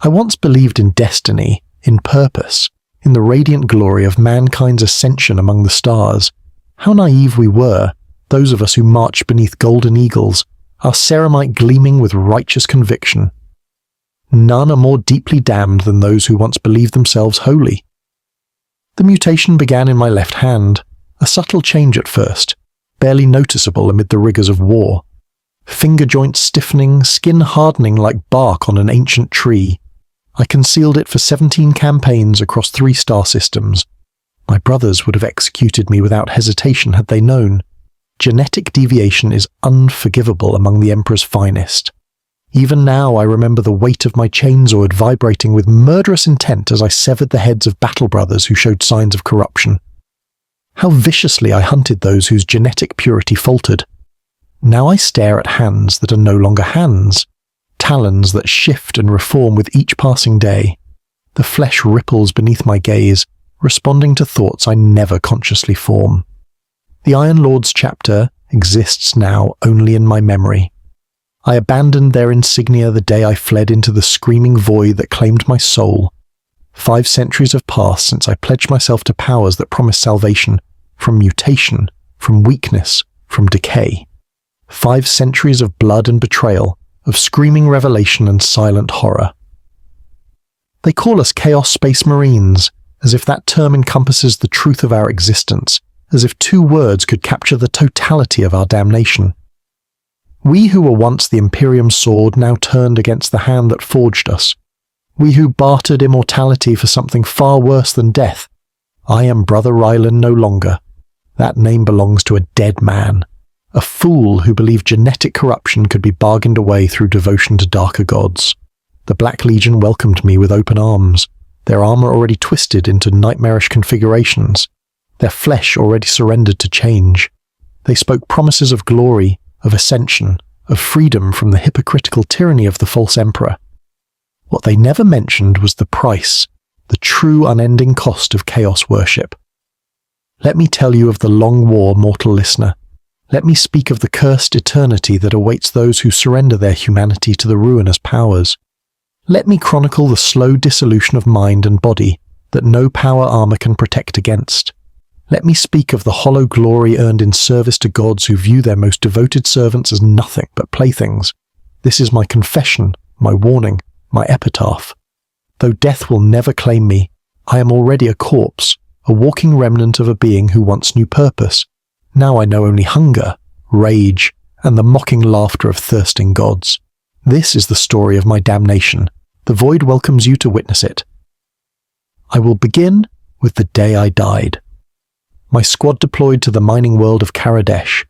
I once believed in destiny, in purpose, in the radiant glory of mankind's ascension among the stars. How naive we were, those of us who marched beneath golden eagles, our ceramite gleaming with righteous conviction. None are more deeply damned than those who once believed themselves holy. The mutation began in my left hand, a subtle change at first, barely noticeable amid the rigours of war. Finger joints stiffening, skin hardening like bark on an ancient tree. I concealed it for 17 campaigns across 3 star systems. My brothers would have executed me without hesitation had they known. Genetic deviation is unforgivable among the Emperor's finest. Even now I remember the weight of my chainsword vibrating with murderous intent as I severed the heads of battle brothers who showed signs of corruption. How viciously I hunted those whose genetic purity faltered. Now I stare at hands that are no longer hands, talons that shift and reform with each passing day. The flesh ripples beneath my gaze, responding to thoughts I never consciously form. The Iron Lord's chapter exists now only in my memory. I abandoned their insignia the day I fled into the screaming void that claimed my soul. 5 centuries have passed since I pledged myself to powers that promise salvation, from mutation, from weakness, from decay. 5 centuries of blood and betrayal, of screaming revelation and silent horror. They call us Chaos Space Marines, as if that term encompasses the truth of our existence, as if 2 words could capture the totality of our damnation. We who were once the Imperium's sword now turned against the hand that forged us. We who bartered immortality for something far worse than death. I am Brother Rylan no longer. That name belongs to a dead man. A fool who believed genetic corruption could be bargained away through devotion to darker gods. The Black Legion welcomed me with open arms, their armor already twisted into nightmarish configurations, their flesh already surrendered to change. They spoke promises of glory, of ascension, of freedom from the hypocritical tyranny of the false emperor. What they never mentioned was the price, the true unending cost of chaos worship. Let me tell you of the long war, mortal listener. Let me speak of the cursed eternity that awaits those who surrender their humanity to the ruinous powers. Let me chronicle the slow dissolution of mind and body that no power armor can protect against. Let me speak of the hollow glory earned in service to gods who view their most devoted servants as nothing but playthings. This is my confession, my warning, my epitaph. Though death will never claim me, I am already a corpse, a walking remnant of a being who once knew purpose. Now I know only hunger, rage, and the mocking laughter of thirsting gods. This is the story of my damnation. The void welcomes you to witness it. I will begin with the day I died. My squad deployed to the mining world of Karadesh,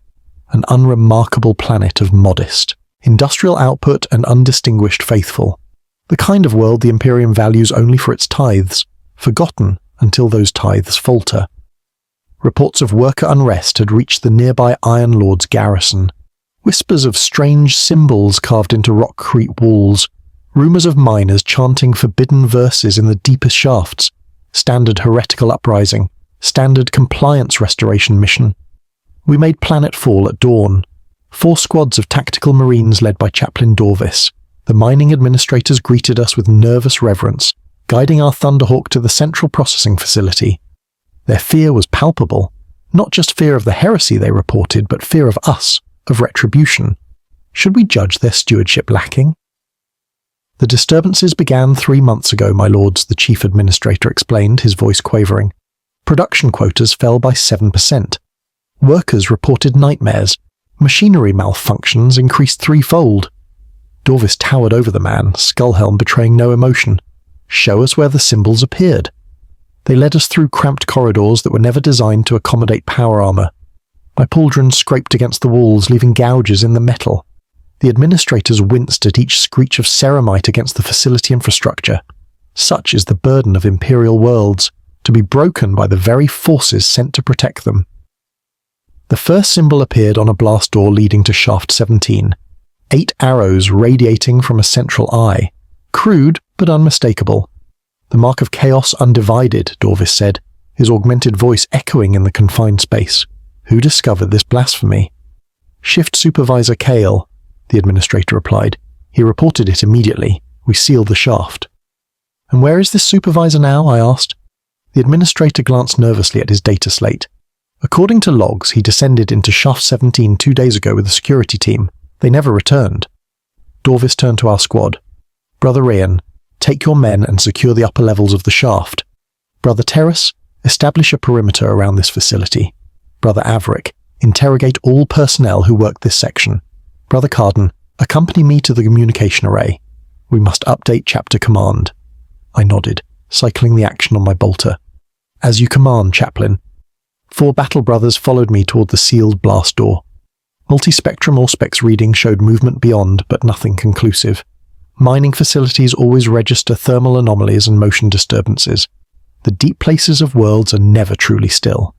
an unremarkable planet of modest, industrial output and undistinguished faithful. The kind of world the Imperium values only for its tithes, forgotten until those tithes falter. Reports of worker unrest had reached the nearby Iron Lord's garrison. Whispers of strange symbols carved into rockcrete walls, rumours of miners chanting forbidden verses in the deepest shafts, standard heretical uprising, standard compliance restoration mission. We made planetfall at dawn. 4 squads of tactical marines led by Chaplain Dorvis. The mining administrators greeted us with nervous reverence, guiding our Thunderhawk to the central processing facility. Their fear was palpable, not just fear of the heresy they reported, but fear of us, of retribution. Should we judge their stewardship lacking? The disturbances began 3 months ago, my lords, the chief administrator explained, his voice quavering. Production quotas fell by 7%. Workers reported nightmares. Machinery malfunctions increased 3-fold. Dorvis towered over the man, skullhelm betraying no emotion. Show us where the symbols appeared. They led us through cramped corridors that were never designed to accommodate power armor. My pauldron scraped against the walls, leaving gouges in the metal. The administrators winced at each screech of ceramite against the facility infrastructure. Such is the burden of imperial worlds, to be broken by the very forces sent to protect them. The first symbol appeared on a blast door leading to Shaft 17. 8 arrows radiating from a central eye. Crude, but unmistakable. The mark of chaos undivided, Dorvis said, his augmented voice echoing in the confined space. Who discovered this blasphemy? Shift Supervisor Kale, the administrator replied. He reported it immediately. We sealed the shaft. And where is this supervisor now? I asked. The administrator glanced nervously at his data slate. According to logs, he descended into Shaft 17 2 days ago with the security team. They never returned. Dorvis turned to our squad. Brother Ryan, take your men and secure the upper levels of the shaft. Brother Terrace, establish a perimeter around this facility. Brother Averick, interrogate all personnel who work this section. Brother Carden, accompany me to the communication array. We must update chapter command. I nodded, cycling the action on my bolter. As you command, Chaplain. 4 battle brothers followed me toward the sealed blast door. Multispectrum Auspex reading showed movement beyond, but nothing conclusive. Mining facilities always register thermal anomalies and motion disturbances. The deep places of worlds are never truly still.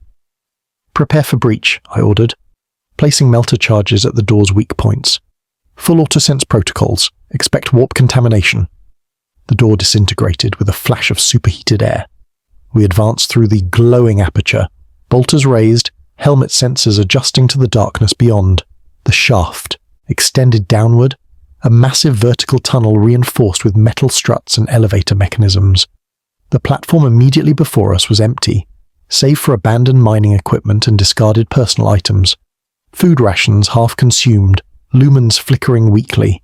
Prepare for breach, I ordered, placing melter charges at the door's weak points. Full autosense protocols. Expect warp contamination. The door disintegrated with a flash of superheated air. We advanced through the glowing aperture, bolters raised, helmet sensors adjusting to the darkness beyond. The shaft, extended downward, a massive vertical tunnel reinforced with metal struts and elevator mechanisms. The platform immediately before us was empty, save for abandoned mining equipment and discarded personal items. Food rations half consumed, lumens flickering weakly.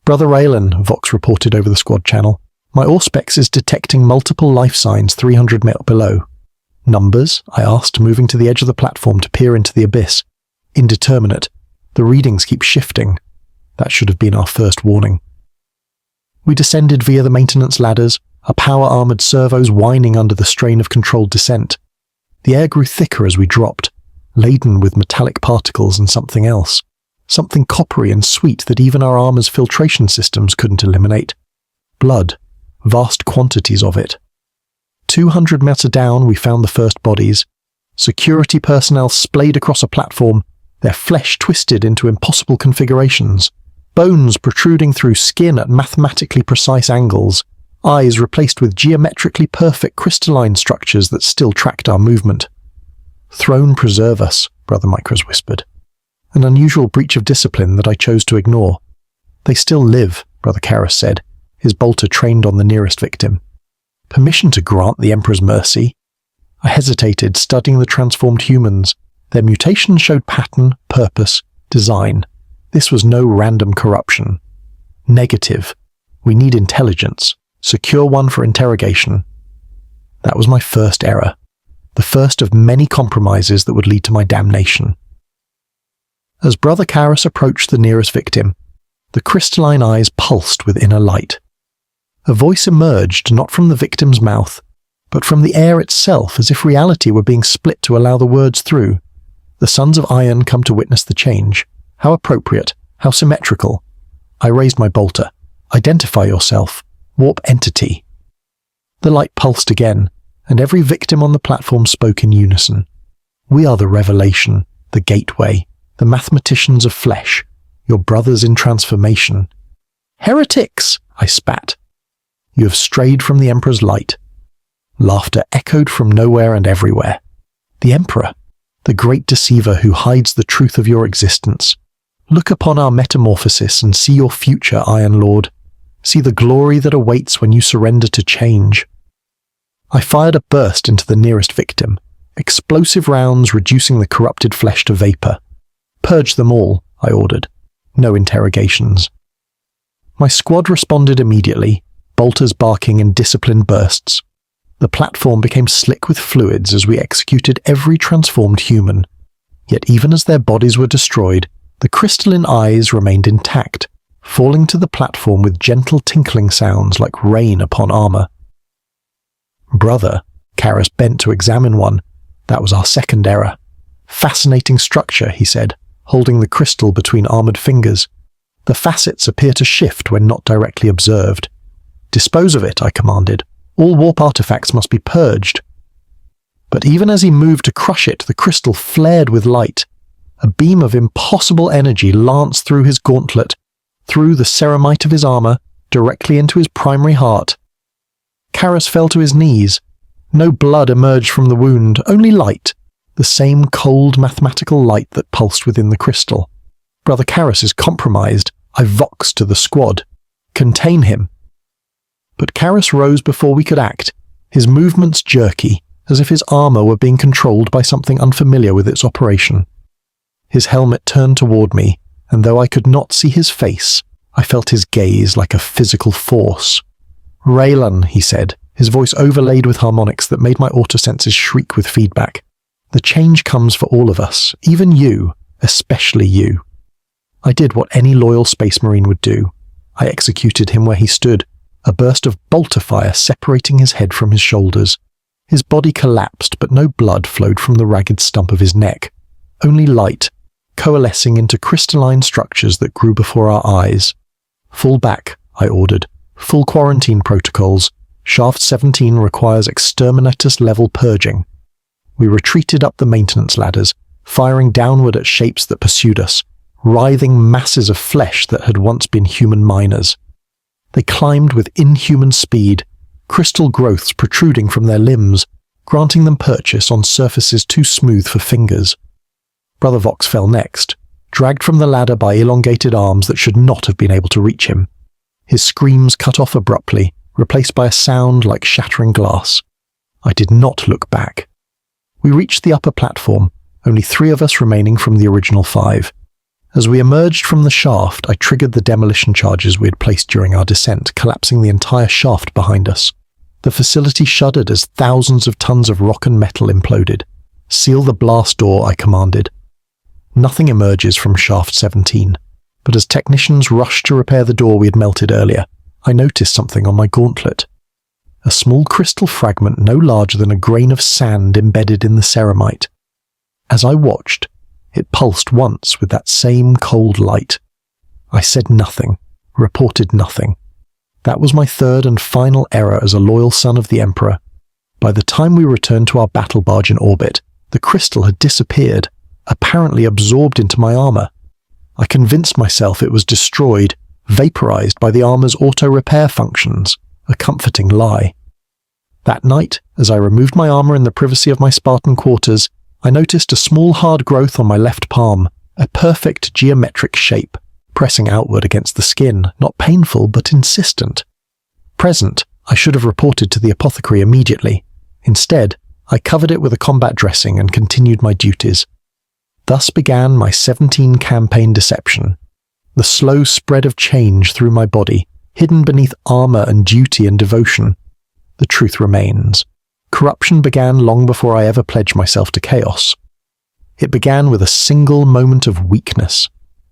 Brother Raylan, Vox reported over the squad channel. My Auspex is detecting multiple life signs 300 meters below. Numbers? I asked, moving to the edge of the platform to peer into the abyss. Indeterminate. The readings keep shifting. That should have been our first warning. We descended via the maintenance ladders, our power-armored servos whining under the strain of controlled descent. The air grew thicker as we dropped, laden with metallic particles and something else. Something coppery and sweet that even our armor's filtration systems couldn't eliminate. Blood. Vast quantities of it. 200 meters down, we found the first bodies. Security personnel splayed across a platform, their flesh twisted into impossible configurations. Bones protruding through skin at mathematically precise angles. Eyes replaced with geometrically perfect crystalline structures that still tracked our movement. Throne preserve us, Brother Micros whispered. An unusual breach of discipline that I chose to ignore. They still live, Brother Karras said, his bolter trained on the nearest victim. Permission to grant the Emperor's mercy? I hesitated, studying the transformed humans. Their mutations showed pattern, purpose, design. This was no random corruption. Negative. We need intelligence. Secure one for interrogation. That was my first error. The first of many compromises that would lead to my damnation. As Brother Karras approached the nearest victim, the crystalline eyes pulsed with inner light. A voice emerged not from the victim's mouth, but from the air itself, as if reality were being split to allow the words through. The sons of iron come to witness the change. How appropriate, how symmetrical. I raised my bolter. Identify yourself. Warp entity. The light pulsed again, and every victim on the platform spoke in unison. We are the revelation, the gateway, the mathematicians of flesh, your brothers in transformation. Heretics! I spat. You have strayed from the Emperor's light. Laughter echoed from nowhere and everywhere. The Emperor, the great deceiver who hides the truth of your existence. Look upon our metamorphosis and see your future, Iron Lord. See the glory that awaits when you surrender to change. I fired a burst into the nearest victim, explosive rounds reducing the corrupted flesh to vapor. Purge them all, I ordered. No interrogations. My squad responded immediately, bolters barking in disciplined bursts. The platform became slick with fluids as we executed every transformed human. Yet even as their bodies were destroyed, the crystalline eyes remained intact, falling to the platform with gentle tinkling sounds like rain upon armor. Brother, Karras bent to examine one. That was our second error. Fascinating structure, he said, holding the crystal between armored fingers. The facets appear to shift when not directly observed. Dispose of it, I commanded. All warp artifacts must be purged. But even as he moved to crush it, the crystal flared with light. A beam of impossible energy lanced through his gauntlet, through the ceramite of his armor, directly into his primary heart. Karras fell to his knees. No blood emerged from the wound, only light, the same cold mathematical light that pulsed within the crystal. Brother Karras is compromised. I voxed to the squad. Contain him. But Karras rose before we could act, his movements jerky, as if his armor were being controlled by something unfamiliar with its operation. His helmet turned toward me, and though I could not see his face, I felt his gaze like a physical force. "Raylan," he said, his voice overlaid with harmonics that made my autosenses shriek with feedback. "The change comes for all of us, even you, especially you." I did what any loyal Space Marine would do. I executed him where he stood, a burst of bolter fire separating his head from his shoulders. His body collapsed, but no blood flowed from the ragged stump of his neck. Only light, coalescing into crystalline structures that grew before our eyes. "Fall back," I ordered. "Full quarantine protocols. Shaft 17 requires exterminatus-level purging." We retreated up the maintenance ladders, firing downward at shapes that pursued us, writhing masses of flesh that had once been human miners. They climbed with inhuman speed, crystal growths protruding from their limbs, granting them purchase on surfaces too smooth for fingers. Brother Vox fell next, dragged from the ladder by elongated arms that should not have been able to reach him. His screams cut off abruptly, replaced by a sound like shattering glass. I did not look back. We reached the upper platform, only 3 of us remaining from the original 5. As we emerged from the shaft, I triggered the demolition charges we had placed during our descent, collapsing the entire shaft behind us. The facility shuddered as thousands of tons of rock and metal imploded. "Seal the blast door," I commanded. Nothing emerges from Shaft 17, but as technicians rushed to repair the door we had melted earlier, I noticed something on my gauntlet. A small crystal fragment no larger than a grain of sand embedded in the ceramite. As I watched, it pulsed once with that same cold light. I said nothing, reported nothing. That was my 3rd and final error as a loyal son of the Emperor. By the time we returned to our battle barge in orbit, the crystal had disappeared, apparently absorbed into my armor. I convinced myself it was destroyed, vaporized by the armor's auto-repair functions, a comforting lie. That night, as I removed my armor in the privacy of my Spartan quarters, I noticed a small hard growth on my left palm, a perfect geometric shape, pressing outward against the skin, not painful but insistent. Present, I should have reported to the apothecary immediately. Instead, I covered it with a combat dressing and continued my duties. Thus began my 17 campaign deception. The slow spread of change through my body, hidden beneath armor and duty and devotion. The truth remains. Corruption began long before I ever pledged myself to chaos. It began with a single moment of weakness,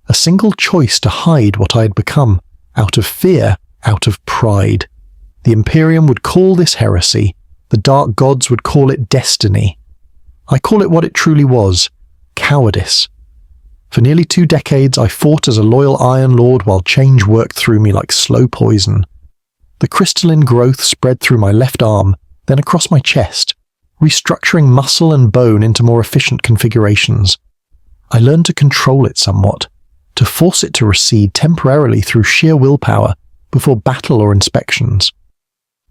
a single choice to hide what I had become, out of fear, out of pride. The Imperium would call this heresy, the dark gods would call it destiny. I call it what it truly was, cowardice. For nearly 2 decades I fought as a loyal Iron Lord while change worked through me like slow poison. The crystalline growth spread through my left arm, then across my chest, restructuring muscle and bone into more efficient configurations. I learned to control it somewhat, to force it to recede temporarily through sheer willpower before battle or inspections.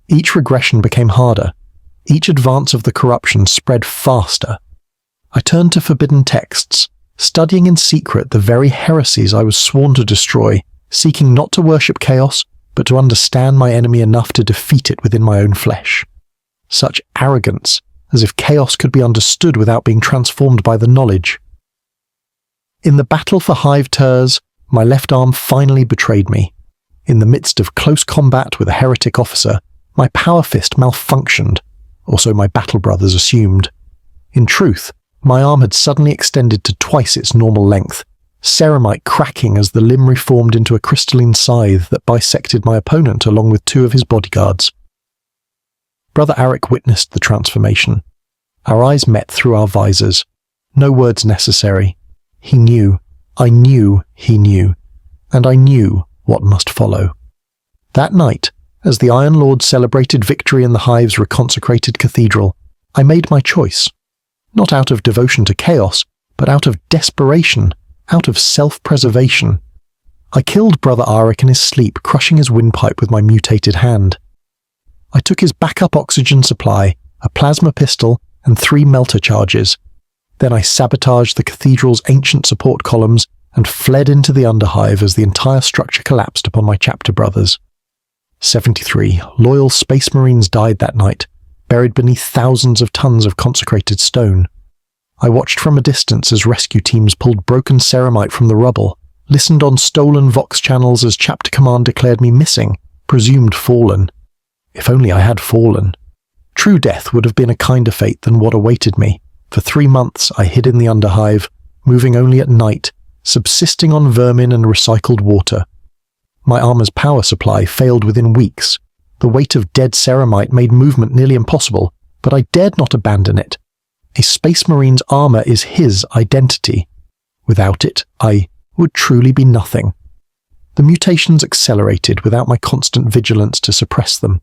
Each regression became harder. Each advance of the corruption spread faster. I turned to forbidden texts, studying in secret the very heresies I was sworn to destroy, seeking not to worship chaos, but to understand my enemy enough to defeat it within my own flesh. Such arrogance, as if chaos could be understood without being transformed by the knowledge. In the battle for Hive Turs, my left arm finally betrayed me. In the midst of close combat with a heretic officer, my power fist malfunctioned, or so my battle brothers assumed. In truth, my arm had suddenly extended to twice its normal length, ceramite cracking as the limb reformed into a crystalline scythe that bisected my opponent along with 2 of his bodyguards. Brother Arik witnessed the transformation. Our eyes met through our visors. No words necessary. He knew, I knew he knew, and I knew what must follow. That night, as the Iron Lord celebrated victory in the Hive's reconsecrated cathedral, I made my choice. Not out of devotion to chaos, but out of desperation, out of self-preservation. I killed Brother Arik in his sleep, crushing his windpipe with my mutated hand. I took his backup oxygen supply, a plasma pistol, and 3 melter charges. Then I sabotaged the cathedral's ancient support columns and fled into the Underhive as the entire structure collapsed upon my chapter brothers. 73 loyal Space Marines died that night, buried beneath thousands of tons of consecrated stone. I watched from a distance as rescue teams pulled broken ceramite from the rubble, listened on stolen Vox channels as Chapter Command declared me missing, presumed fallen. If only I had fallen. True death would have been a kinder fate than what awaited me. For 3 months I hid in the underhive, moving only at night, subsisting on vermin and recycled water. My armor's power supply failed within weeks. The weight of dead ceramite made movement nearly impossible, but I dared not abandon it. A Space Marine's armor is his identity. Without it, I would truly be nothing. The mutations accelerated without my constant vigilance to suppress them.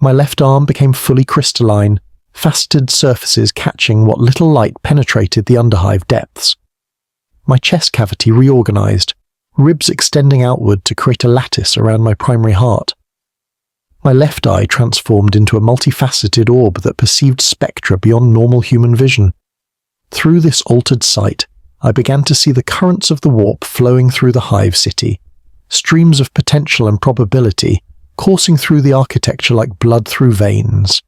My left arm became fully crystalline, faceted surfaces catching what little light penetrated the underhive depths. My chest cavity reorganized, ribs extending outward to create a lattice around my primary heart. My left eye transformed into a multifaceted orb that perceived spectra beyond normal human vision. Through this altered sight, I began to see the currents of the warp flowing through the hive city, streams of potential and probability coursing through the architecture like blood through veins.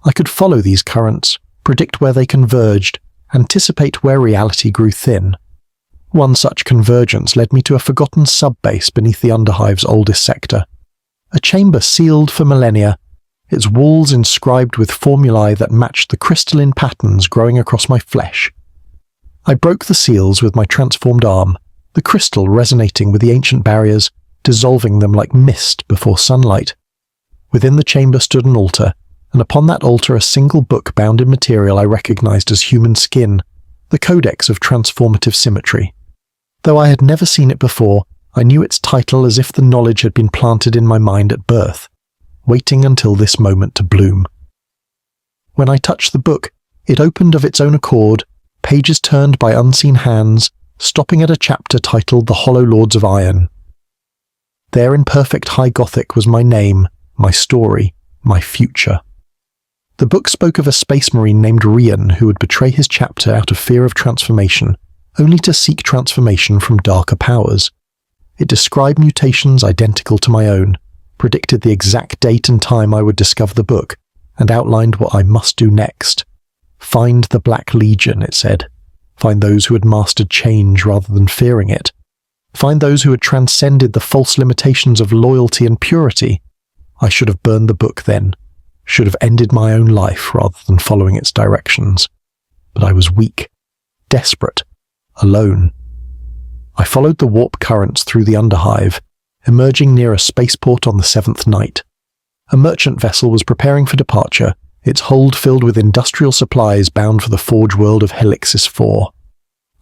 I could follow these currents, predict where they converged, anticipate where reality grew thin. One such convergence led me to a forgotten sub-base beneath the underhive's oldest sector. A chamber sealed for millennia, its walls inscribed with formulae that matched the crystalline patterns growing across my flesh. I broke the seals with my transformed arm, the crystal resonating with the ancient barriers, dissolving them like mist before sunlight. Within the chamber stood an altar, and upon that altar a single book bound in material I recognized as human skin, the Codex of Transformative Symmetry. Though I had never seen it before, I knew its title as if the knowledge had been planted in my mind at birth, waiting until this moment to bloom. When I touched the book, it opened of its own accord, pages turned by unseen hands, stopping at a chapter titled The Hollow Lords of Iron. There in perfect high Gothic was my name, my story, my future. The book spoke of a space marine named Rian who would betray his chapter out of fear of transformation, only to seek transformation from darker powers. It described mutations identical to my own, predicted the exact date and time I would discover the book, and outlined what I must do next. Find the Black Legion, it said. Find those who had mastered change rather than fearing it. Find those who had transcended the false limitations of loyalty and purity. I should have burned the book then, should have ended my own life rather than following its directions. But I was weak, desperate, alone. I followed the warp currents through the underhive, emerging near a spaceport on the 7th night. A merchant vessel was preparing for departure, its hold filled with industrial supplies bound for the forge world of Helixis 4.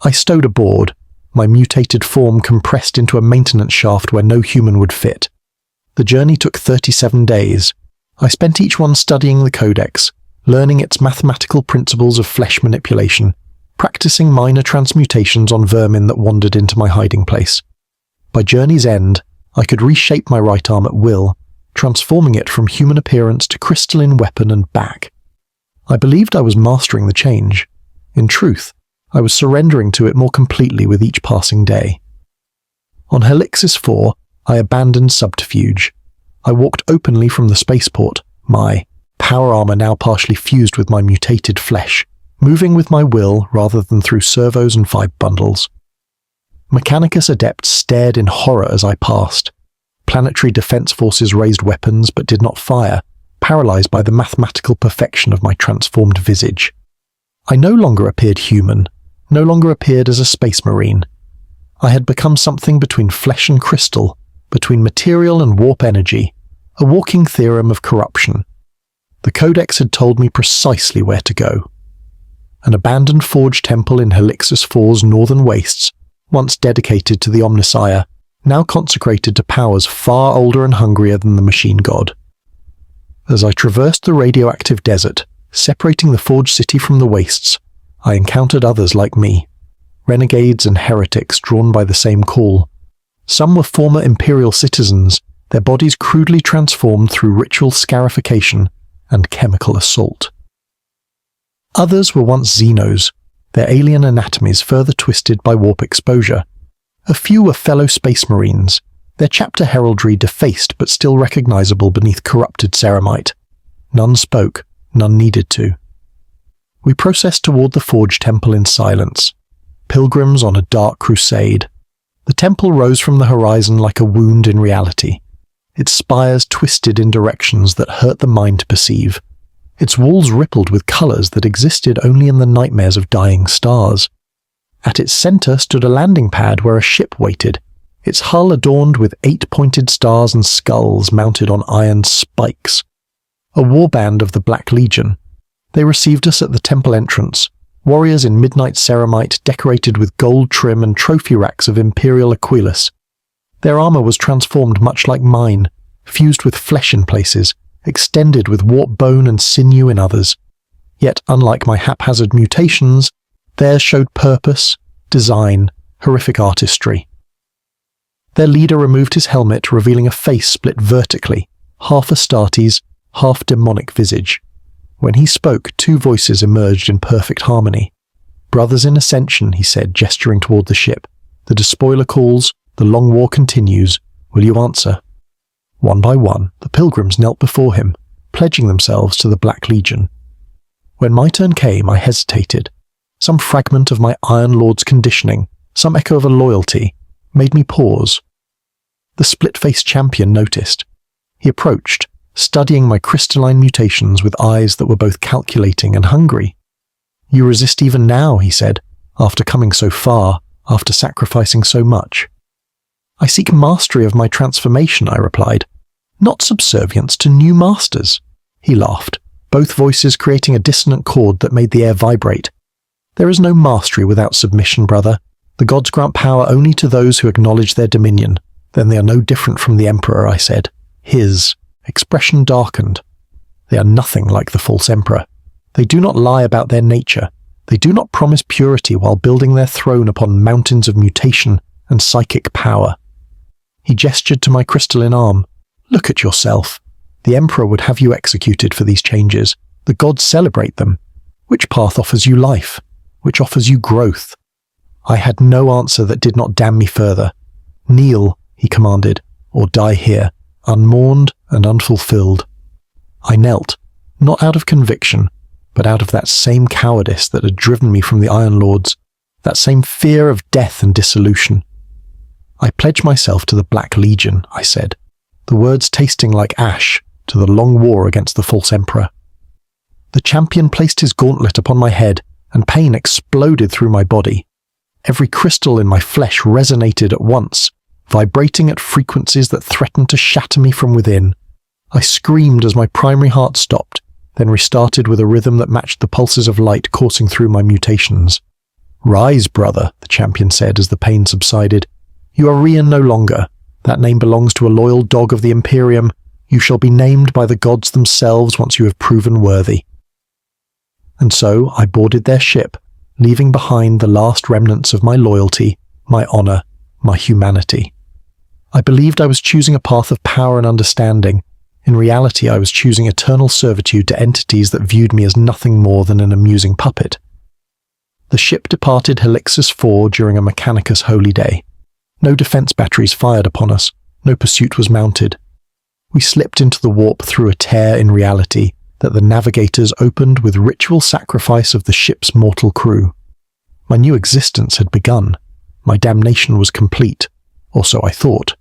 I stowed aboard, my mutated form compressed into a maintenance shaft where no human would fit. The journey took 37 days. I spent each one studying the Codex, learning its mathematical principles of flesh manipulation, practicing minor transmutations on vermin that wandered into my hiding place. By journey's end, I could reshape my right arm at will, transforming it from human appearance to crystalline weapon and back. I believed I was mastering the change. In truth, I was surrendering to it more completely with each passing day. On Helixis 4, I abandoned subterfuge. I walked openly from the spaceport, my power armor now partially fused with my mutated flesh, moving with my will rather than through servos and vibe bundles. Mechanicus adepts stared in horror as I passed. Planetary defense forces raised weapons but did not fire, paralyzed by the mathematical perfection of my transformed visage. I no longer appeared human, no longer appeared as a space marine. I had become something between flesh and crystal, between material and warp energy, a walking theorem of corruption. The Codex had told me precisely where to go. An abandoned forge temple in Helixis 4's northern wastes, once dedicated to the Omnissiah, now consecrated to powers far older and hungrier than the machine god. As I traversed the radioactive desert, separating the forge city from the wastes, I encountered others like me, renegades and heretics drawn by the same call. Some were former Imperial citizens, their bodies crudely transformed through ritual scarification and chemical assault. Others were once Xenos, their alien anatomies further twisted by warp exposure. A few were fellow space marines, their chapter heraldry defaced but still recognizable beneath corrupted ceramite. None spoke, none needed to. We processed toward the Forge Temple in silence, pilgrims on a dark crusade. The temple rose from the horizon like a wound in reality. Its spires twisted in directions that hurt the mind to perceive. Its walls rippled with colors that existed only in the nightmares of dying stars. At its center stood a landing pad where a ship waited, its hull adorned with 8 pointed stars and skulls mounted on iron spikes. A warband of the Black Legion. They received us at the temple entrance, warriors in midnight ceramite decorated with gold trim and trophy racks of imperial aquilus. Their armor was transformed much like mine, fused with flesh in places, extended with warped bone and sinew in others. Yet, unlike my haphazard mutations, theirs showed purpose, design, horrific artistry. Their leader removed his helmet, revealing a face split vertically, half Astartes, half demonic visage. When he spoke, 2 voices emerged in perfect harmony. "Brothers in ascension," he said, gesturing toward the ship. "The despoiler calls, the long war continues. Will you answer?" One by one, the pilgrims knelt before him, pledging themselves to the Black Legion. When my turn came, I hesitated. Some fragment of my Iron Lord's conditioning, some echo of a loyalty, made me pause. The split-faced champion noticed. He approached, studying my crystalline mutations with eyes that were both calculating and hungry. "You resist even now," he said, "after coming so far, after sacrificing so much." "I seek mastery of my transformation," I replied. "Not subservience to new masters." He laughed, both voices creating a dissonant chord that made the air vibrate. "There is no mastery without submission, brother. The gods grant power only to those who acknowledge their dominion. Then they are no different from the Emperor," I said. His expression darkened. "They are nothing like the false Emperor. They do not lie about their nature. They do not promise purity while building their throne upon mountains of mutation and psychic power." He gestured to my crystalline arm. "Look at yourself. The Emperor would have you executed for these changes. The gods celebrate them. Which path offers you life? Which offers you growth?" I had no answer that did not damn me further. "Kneel," he commanded, "or die here, unmourned and unfulfilled." I knelt, not out of conviction, but out of that same cowardice that had driven me from the Iron Lords, that same fear of death and dissolution. "I pledge myself to the Black Legion," I said, the words tasting like ash to the long war against the false Emperor. The champion placed his gauntlet upon my head, and pain exploded through my body. Every crystal in my flesh resonated at once, vibrating at frequencies that threatened to shatter me from within. I screamed as my primary heart stopped, then restarted with a rhythm that matched the pulses of light coursing through my mutations. "Rise, brother," the champion said as the pain subsided. "You are Rian no longer. That name belongs to a loyal dog of the Imperium. You shall be named by the gods themselves once you have proven worthy." And so I boarded their ship, leaving behind the last remnants of my loyalty, my honor, my humanity. I believed I was choosing a path of power and understanding. In reality, I was choosing eternal servitude to entities that viewed me as nothing more than an amusing puppet. The ship departed Helixus 4 during a Mechanicus holy day. No defense batteries fired upon us, no pursuit was mounted. We slipped into the warp through a tear in reality that the navigators opened with ritual sacrifice of the ship's mortal crew. My new existence had begun. My damnation was complete, or so I thought.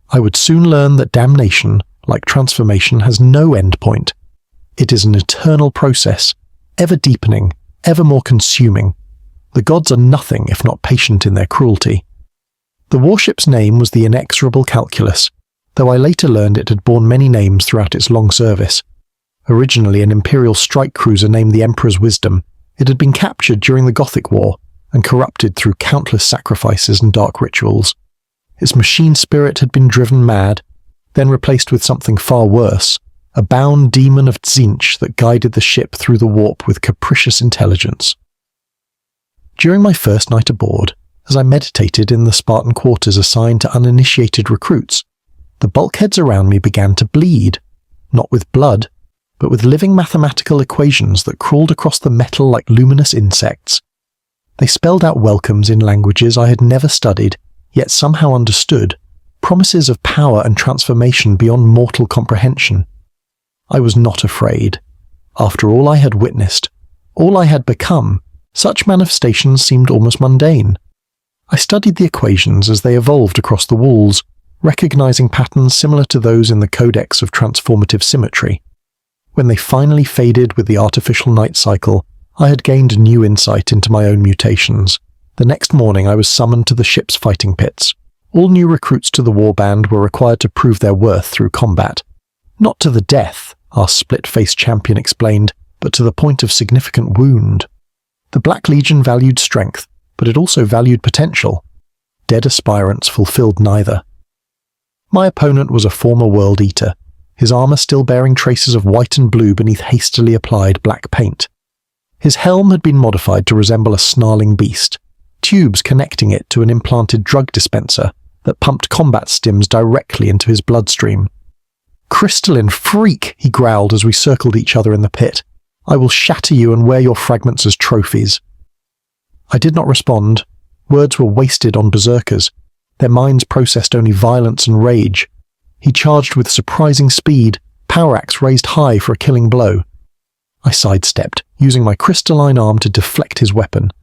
I would soon learn that damnation, like transformation, has no end point. It is an eternal process, ever deepening, ever more consuming. The gods are nothing if not patient in their cruelty. The warship's name was the Inexorable Calculus, though I later learned it had borne many names throughout its long service. Originally an Imperial strike cruiser named the Emperor's Wisdom, it had been captured during the Gothic War and corrupted through countless sacrifices and dark rituals. Its machine spirit had been driven mad, then replaced with something far worse, a bound demon of Tzeentch that guided the ship through the warp with capricious intelligence. During my first night aboard, as I meditated in the Spartan quarters assigned to uninitiated recruits, the bulkheads around me began to bleed, not with blood, but with living mathematical equations that crawled across the metal like luminous insects. They spelled out welcomes in languages I had never studied, yet somehow understood, promises of power and transformation beyond mortal comprehension. I was not afraid. After all I had witnessed, all I had become, such manifestations seemed almost mundane. I studied the equations as they evolved across the walls, recognizing patterns similar to those in the Codex of Transformative Symmetry. When they finally faded with the artificial night cycle, I had gained new insight into my own mutations. The next morning I was summoned to the ship's fighting pits. All new recruits to the warband were required to prove their worth through combat. Not to the death, our split-faced champion explained, but to the point of significant wound. The Black Legion valued strength, but it also valued potential. Dead aspirants fulfilled neither. My opponent was a former World Eater, his armor still bearing traces of white and blue beneath hastily applied black paint. His helm had been modified to resemble a snarling beast, tubes connecting it to an implanted drug dispenser that pumped combat stims directly into his bloodstream. "Crystalline freak," he growled as we circled each other in the pit. "I will shatter you and wear your fragments as trophies." I did not respond. Words were wasted on berserkers. Their minds processed only violence and rage. He charged with surprising speed, power axe raised high for a killing blow. I sidestepped, using my crystalline arm to deflect his weapon.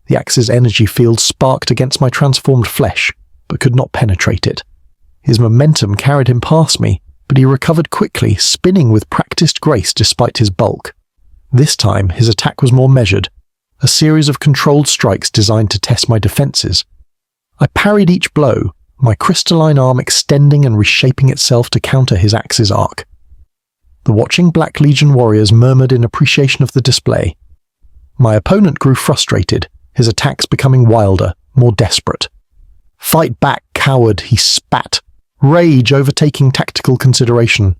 The axe's energy field sparked against my transformed flesh, but could not penetrate it. His momentum carried him past me, but he recovered quickly, spinning with practiced grace despite his bulk. This time, his attack was more measured, a series of controlled strikes designed to test my defenses. I parried each blow, my crystalline arm extending and reshaping itself to counter his axe's arc. The watching Black Legion warriors murmured in appreciation of the display. My opponent grew frustrated, his attacks becoming wilder, more desperate. "Fight back, coward," he spat, rage overtaking tactical consideration.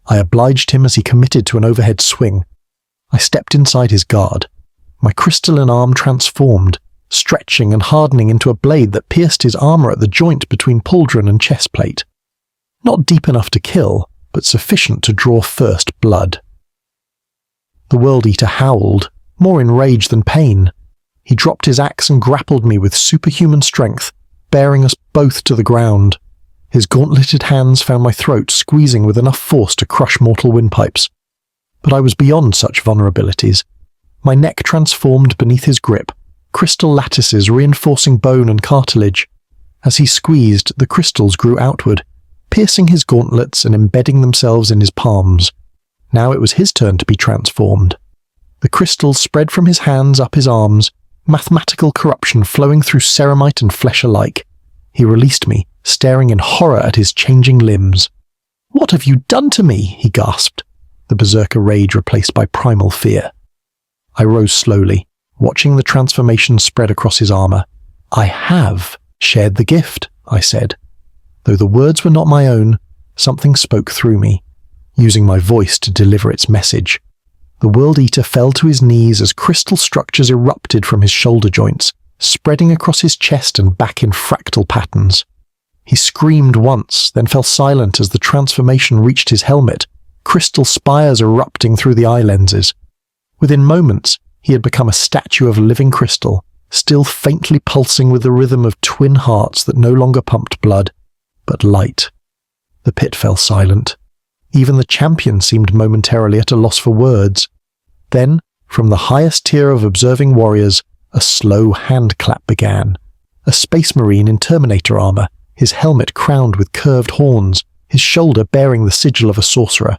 I obliged him as he committed to an overhead swing. I stepped inside his guard. My crystalline arm transformed, stretching and hardening into a blade that pierced his armor at the joint between pauldron and chest plate. Not deep enough to kill, but sufficient to draw first blood. The World Eater howled, more in rage than pain. He dropped his axe and grappled me with superhuman strength, bearing us both to the ground. His gauntleted hands found my throat, squeezing with enough force to crush mortal windpipes. But I was beyond such vulnerabilities. My neck transformed beneath his grip, crystal lattices reinforcing bone and cartilage. As he squeezed, the crystals grew outward, piercing his gauntlets and embedding themselves in his palms. Now it was his turn to be transformed. The crystals spread from his hands up his arms, mathematical corruption flowing through ceramite and flesh alike. He released me, staring in horror at his changing limbs. "What have you done to me?" he gasped, the berserker rage replaced by primal fear. I rose slowly, watching the transformation spread across his armor. "I have shared the gift," I said. Though the words were not my own, something spoke through me, using my voice to deliver its message. The World Eater fell to his knees as crystal structures erupted from his shoulder joints, spreading across his chest and back in fractal patterns. He screamed once, then fell silent as the transformation reached his helmet, crystal spires erupting through the eye lenses. Within moments, he had become a statue of living crystal, still faintly pulsing with the rhythm of twin hearts that no longer pumped blood, but light. The pit fell silent. Even the champion seemed momentarily at a loss for words. Then, from the highest tier of observing warriors, a slow hand clap began. A space marine in Terminator armor, his helmet crowned with curved horns, his shoulder bearing the sigil of a sorcerer.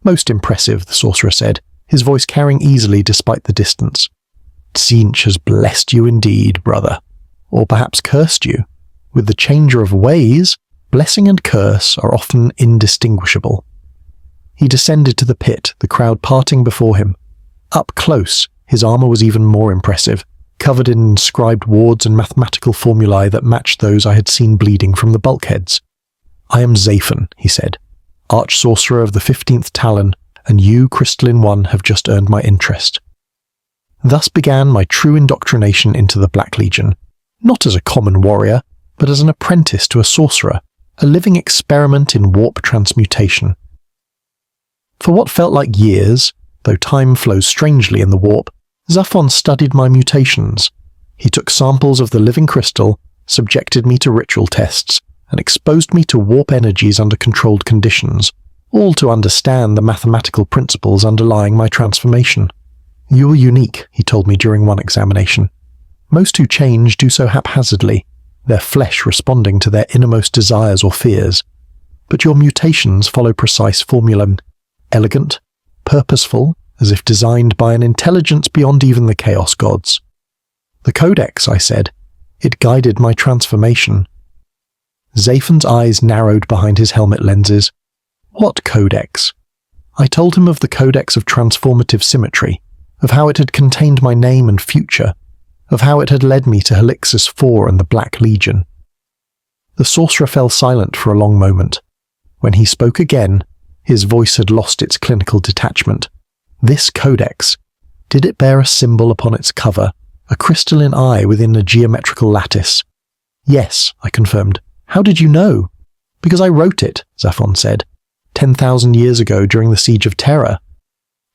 "Most impressive," the sorcerer said, his voice carrying easily despite the distance. "Tzeentch has blessed you indeed, brother. Or perhaps cursed you. With the changer of ways, blessing and curse are often indistinguishable." He descended to the pit, the crowd parting before him. Up close, his armor was even more impressive, covered in inscribed wards and mathematical formulae that matched those I had seen bleeding from the bulkheads. "I am Zaphen," he said, "Arch-Sorcerer of the 15th Talon, and you, Crystalline One, have just earned my interest." Thus began my true indoctrination into the Black Legion, not as a common warrior, but as an apprentice to a sorcerer, a living experiment in warp transmutation. For what felt like years, though time flows strangely in the warp, Zaphon studied my mutations. He took samples of the living crystal, subjected me to ritual tests, and exposed me to warp energies under controlled conditions, all to understand the mathematical principles underlying my transformation. "You are unique," he told me during one examination. "Most who change do so haphazardly, their flesh responding to their innermost desires or fears. But your mutations follow precise formula, elegant, purposeful, as if designed by an intelligence beyond even the Chaos Gods." "The Codex," I said. "It guided my transformation." Zaphan's eyes narrowed behind his helmet lenses. "What Codex?" I told him of the Codex of Transformative Symmetry, of how it had contained my name and future, of how it had led me to Helixus IV and the Black Legion. The sorcerer fell silent for a long moment. When he spoke again, his voice had lost its clinical detachment. This Codex, did it bear a symbol upon its cover, a crystalline eye within a geometrical lattice? "Yes," I confirmed. "How did you know?" "Because I wrote it," Zaphon said. 10,000 years ago during the Siege of Terra."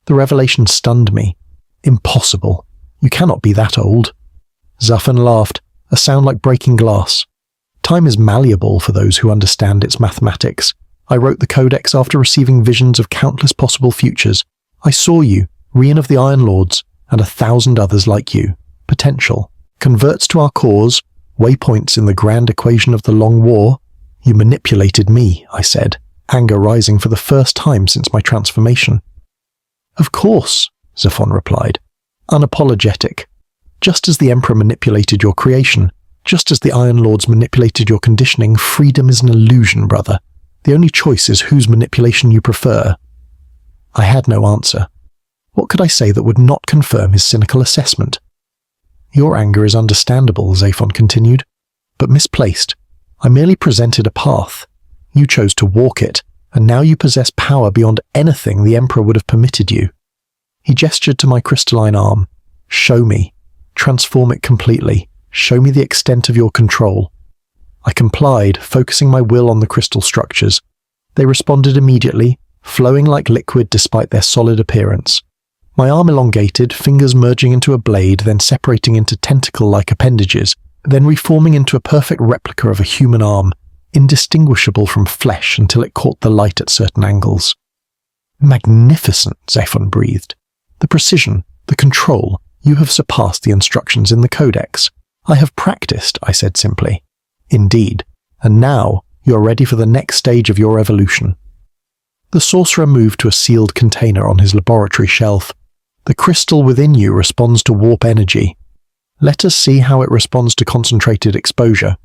The revelation stunned me. "Impossible. You cannot be that old." Zaphon laughed, a sound like breaking glass. "Time is malleable for those who understand its mathematics. I wrote the Codex after receiving visions of countless possible futures. I saw you, Rian of the Iron Lords, and 1,000 others like you. Potential. Converts to our cause, waypoints in the grand equation of the Long War. You manipulated me," I said, anger rising for the first time since my transformation. "Of course," Zaphon replied, unapologetic. "Just as the Emperor manipulated your creation, just as the Iron Lords manipulated your conditioning, freedom is an illusion, brother. The only choice is whose manipulation you prefer." I had no answer. What could I say that would not confirm his cynical assessment? "Your anger is understandable," Zaphon continued, "but misplaced. I merely presented a path. You chose to walk it, and now you possess power beyond anything the Emperor would have permitted you." He gestured to my crystalline arm. "Show me. Transform it completely. Show me the extent of your control." I complied, focusing my will on the crystal structures. They responded immediately, flowing like liquid despite their solid appearance. My arm elongated, fingers merging into a blade, then separating into tentacle-like appendages, then reforming into a perfect replica of a human arm, indistinguishable from flesh until it caught the light at certain angles. "Magnificent," Zaphon breathed. "The precision, the control, you have surpassed the instructions in the Codex." "I have practiced," I said simply. "Indeed, and now you are ready for the next stage of your evolution." The sorcerer moved to a sealed container on his laboratory shelf. "The crystal within you responds to warp energy. Let us see how it responds to concentrated exposure."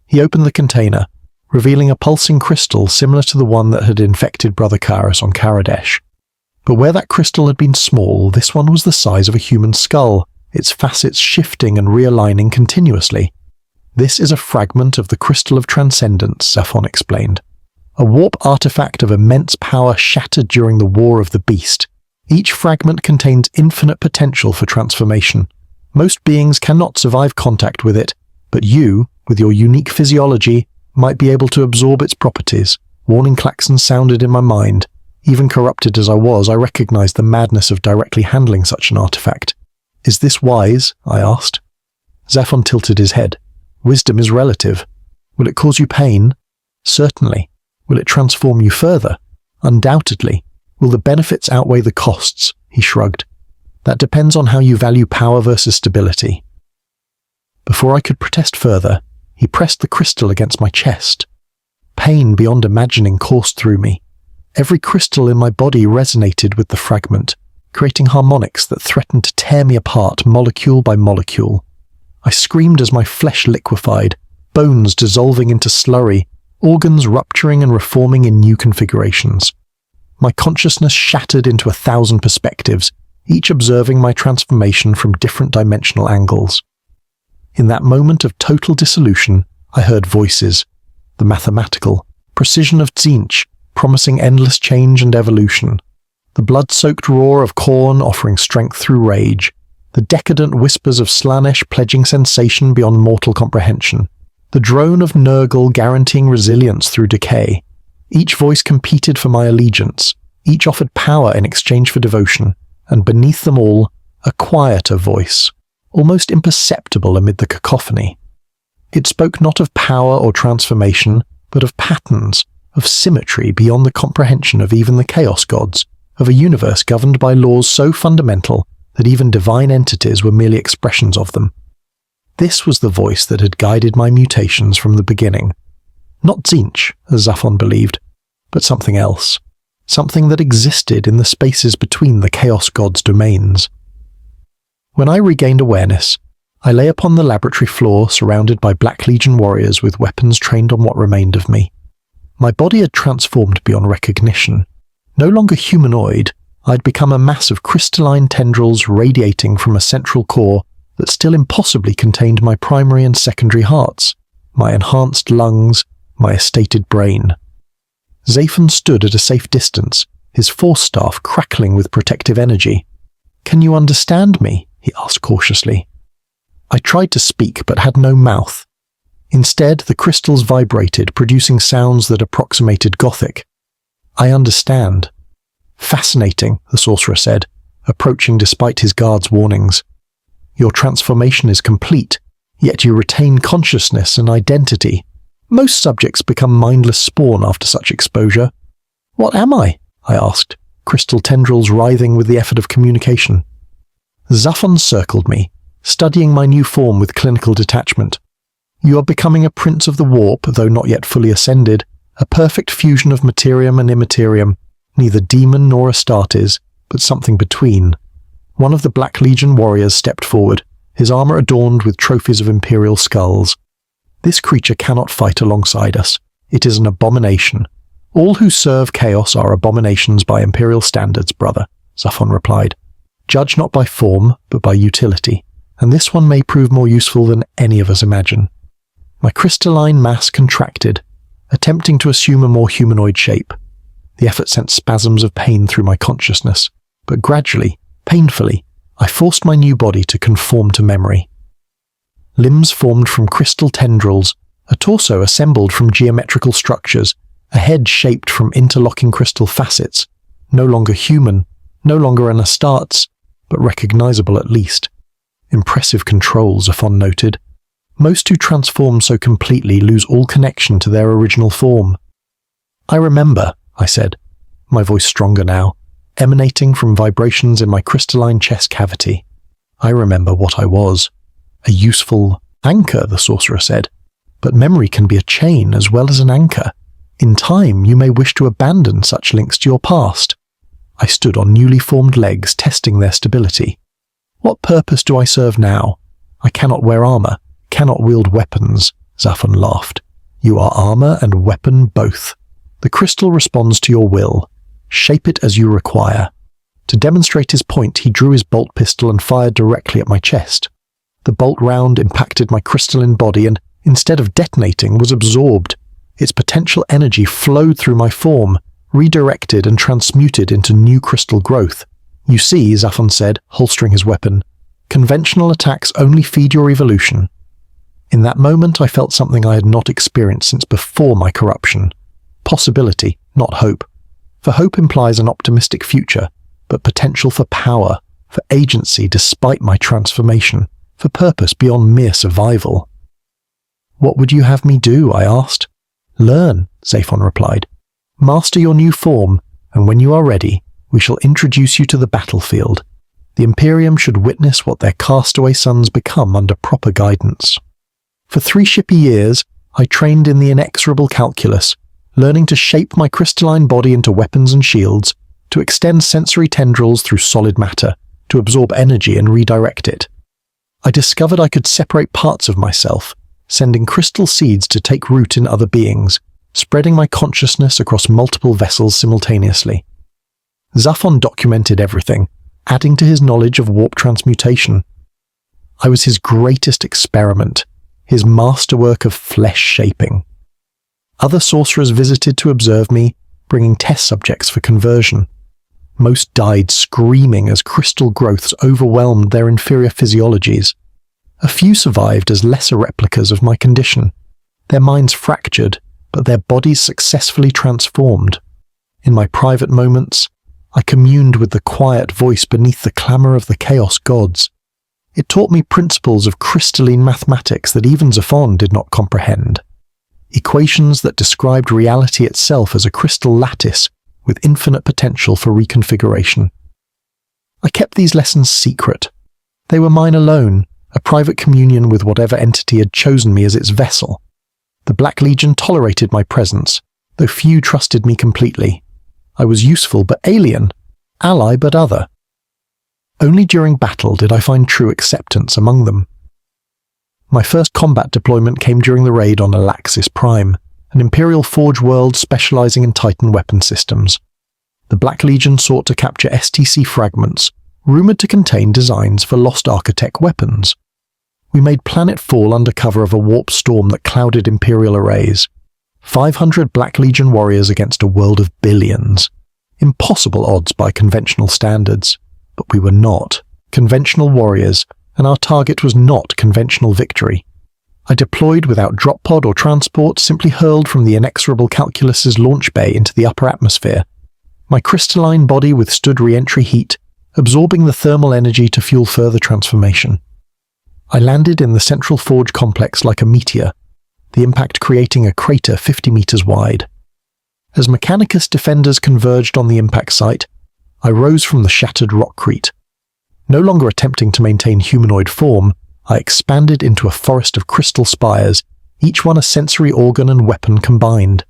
He opened the container, revealing a pulsing crystal similar to the one that had infected Brother Karis on Karadesh. But where that crystal had been small, this one was the size of a human skull, its facets shifting and realigning continuously. "This is a fragment of the Crystal of Transcendence," Zaphon explained. "A warp artifact of immense power shattered during the War of the Beast. Each fragment contains infinite potential for transformation. Most beings cannot survive contact with it, but you, with your unique physiology, might be able to absorb its properties." Warning klaxons sounded in my mind. Even corrupted as I was, I recognized the madness of directly handling such an artifact. "Is this wise?" I asked. Zaphon tilted his head. "Wisdom is relative. Will it cause you pain? Certainly. Will it transform you further? Undoubtedly. Will the benefits outweigh the costs?" He shrugged. "That depends on how you value power versus stability." Before I could protest further, he pressed the crystal against my chest. Pain beyond imagining coursed through me. Every crystal in my body resonated with the fragment, creating harmonics that threatened to tear me apart molecule by molecule. I screamed as my flesh liquefied, bones dissolving into slurry, organs rupturing and reforming in new configurations. My consciousness shattered into 1,000 perspectives, each observing my transformation from different dimensional angles. In that moment of total dissolution, I heard voices, the mathematical precision of Tzeentch, promising endless change and evolution, the blood-soaked roar of Khorne offering strength through rage, the decadent whispers of Slanesh pledging sensation beyond mortal comprehension, the drone of Nurgle guaranteeing resilience through decay. Each voice competed for my allegiance, each offered power in exchange for devotion, and beneath them all, a quieter voice, almost imperceptible amid the cacophony. It spoke not of power or transformation, but of patterns, of symmetry beyond the comprehension of even the chaos gods, of a universe governed by laws so fundamental that even divine entities were merely expressions of them. This was the voice that had guided my mutations from the beginning. Not Tzeentch, as Zaphon believed, but something else. Something that existed in the spaces between the Chaos God's domains. When I regained awareness, I lay upon the laboratory floor surrounded by Black Legion warriors with weapons trained on what remained of me. My body had transformed beyond recognition. No longer humanoid, I'd become a mass of crystalline tendrils radiating from a central core that still impossibly contained my primary and secondary hearts, my enhanced lungs, my estated brain. Zaphon stood at a safe distance, his force staff crackling with protective energy. "Can you understand me?" he asked cautiously. I tried to speak but had no mouth. Instead, the crystals vibrated, producing sounds that approximated Gothic. "I understand." "Fascinating," the sorcerer said, approaching despite his guard's warnings. "Your transformation is complete, yet you retain consciousness and identity. Most subjects become mindless spawn after such exposure." "What am I?" I asked, crystal tendrils writhing with the effort of communication. Zaphon circled me, studying my new form with clinical detachment. "You are becoming a prince of the warp, though not yet fully ascended, a perfect fusion of materium and immaterium, neither demon nor Astartes, but something between." One of the Black Legion warriors stepped forward, his armor adorned with trophies of imperial skulls. "This creature cannot fight alongside us. It is an abomination. All who serve chaos are abominations by imperial standards, brother," Zaphon replied. "Judge not by form, but by utility, and this one may prove more useful than any of us imagine." My crystalline mass contracted, attempting to assume a more humanoid shape. The effort sent spasms of pain through my consciousness, but gradually, painfully, I forced my new body to conform to memory. Limbs formed from crystal tendrils, a torso assembled from geometrical structures, a head shaped from interlocking crystal facets, no longer human, no longer an Astartes, but recognizable at least. Impressive control, Zaphon noted. Most who transform so completely lose all connection to their original form. "I remember," I said, my voice stronger now, emanating from vibrations in my crystalline chest cavity. "I remember what I was. A useful anchor," the sorcerer said. "But memory can be a chain as well as an anchor. In time, you may wish to abandon such links to your past." I stood on newly formed legs, testing their stability. "What purpose do I serve now? I cannot wear armor, cannot wield weapons," Zaphon laughed. "You are armor and weapon both. The crystal responds to your will. Shape it as you require." To demonstrate his point, he drew his bolt pistol and fired directly at my chest. The bolt round impacted my crystalline body and, instead of detonating, was absorbed. Its potential energy flowed through my form, redirected and transmuted into new crystal growth. "You see," Zaphon said, holstering his weapon, "conventional attacks only feed your evolution." In that moment, I felt something I had not experienced since before my corruption. Possibility, not hope. For hope implies an optimistic future, but potential for power, for agency despite my transformation, for purpose beyond mere survival. "What would you have me do?" I asked. "Learn," Zaphon replied. "Master your new form, and when you are ready, we shall introduce you to the battlefield. The Imperium should witness what their castaway sons become under proper guidance." For 3 shippy years, I trained in the inexorable calculus, learning to shape my crystalline body into weapons and shields, to extend sensory tendrils through solid matter, to absorb energy and redirect it. I discovered I could separate parts of myself, sending crystal seeds to take root in other beings, spreading my consciousness across multiple vessels simultaneously. Zaphon documented everything, adding to his knowledge of warp transmutation. I was his greatest experiment, his masterwork of flesh shaping. Other sorcerers visited to observe me, bringing test subjects for conversion. Most died screaming as crystal growths overwhelmed their inferior physiologies. A few survived as lesser replicas of my condition, their minds fractured, but their bodies successfully transformed. In my private moments, I communed with the quiet voice beneath the clamor of the chaos gods. It taught me principles of crystalline mathematics that even Zaphon did not comprehend. equations that described reality itself as a crystal lattice with infinite potential for reconfiguration. I kept these lessons secret. They were mine alone, a private communion with whatever entity had chosen me as its vessel. The Black Legion tolerated my presence, though few trusted me completely. I was useful but alien, ally but other. Only during battle did I find true acceptance among them. My first combat deployment came during the raid on Alaxis Prime, an Imperial Forge world specializing in Titan weapon systems. The Black Legion sought to capture STC fragments, rumored to contain designs for Lost Architect weapons. We made planetfall under cover of a warp storm that clouded Imperial arrays. 500 Black Legion warriors against a world of billions. Impossible odds by conventional standards. But we were not conventional warriors, and our target was not conventional victory. I deployed without drop pod or transport, simply hurled from the inexorable Calculus's launch bay into the upper atmosphere. My crystalline body withstood re-entry heat, absorbing the thermal energy to fuel further transformation. I landed in the central forge complex like a meteor, the impact creating a crater 50 meters wide. As Mechanicus defenders converged on the impact site, I rose from the shattered rockcrete. No longer attempting to maintain humanoid form, I expanded into a forest of crystal spires, each one a sensory organ and weapon combined.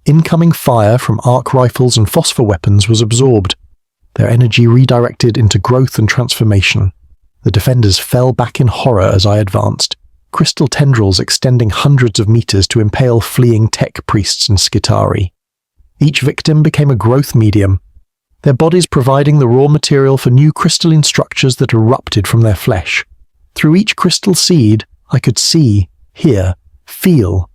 Incoming fire from arc rifles and phosphor weapons was absorbed, their energy redirected into growth and transformation. The defenders fell back in horror as I advanced, crystal tendrils extending hundreds of meters to impale fleeing tech priests and Skitarii. Each victim became a growth medium, their bodies providing the raw material for new crystalline structures that erupted from their flesh. Through each crystal seed, I could see, hear, feel.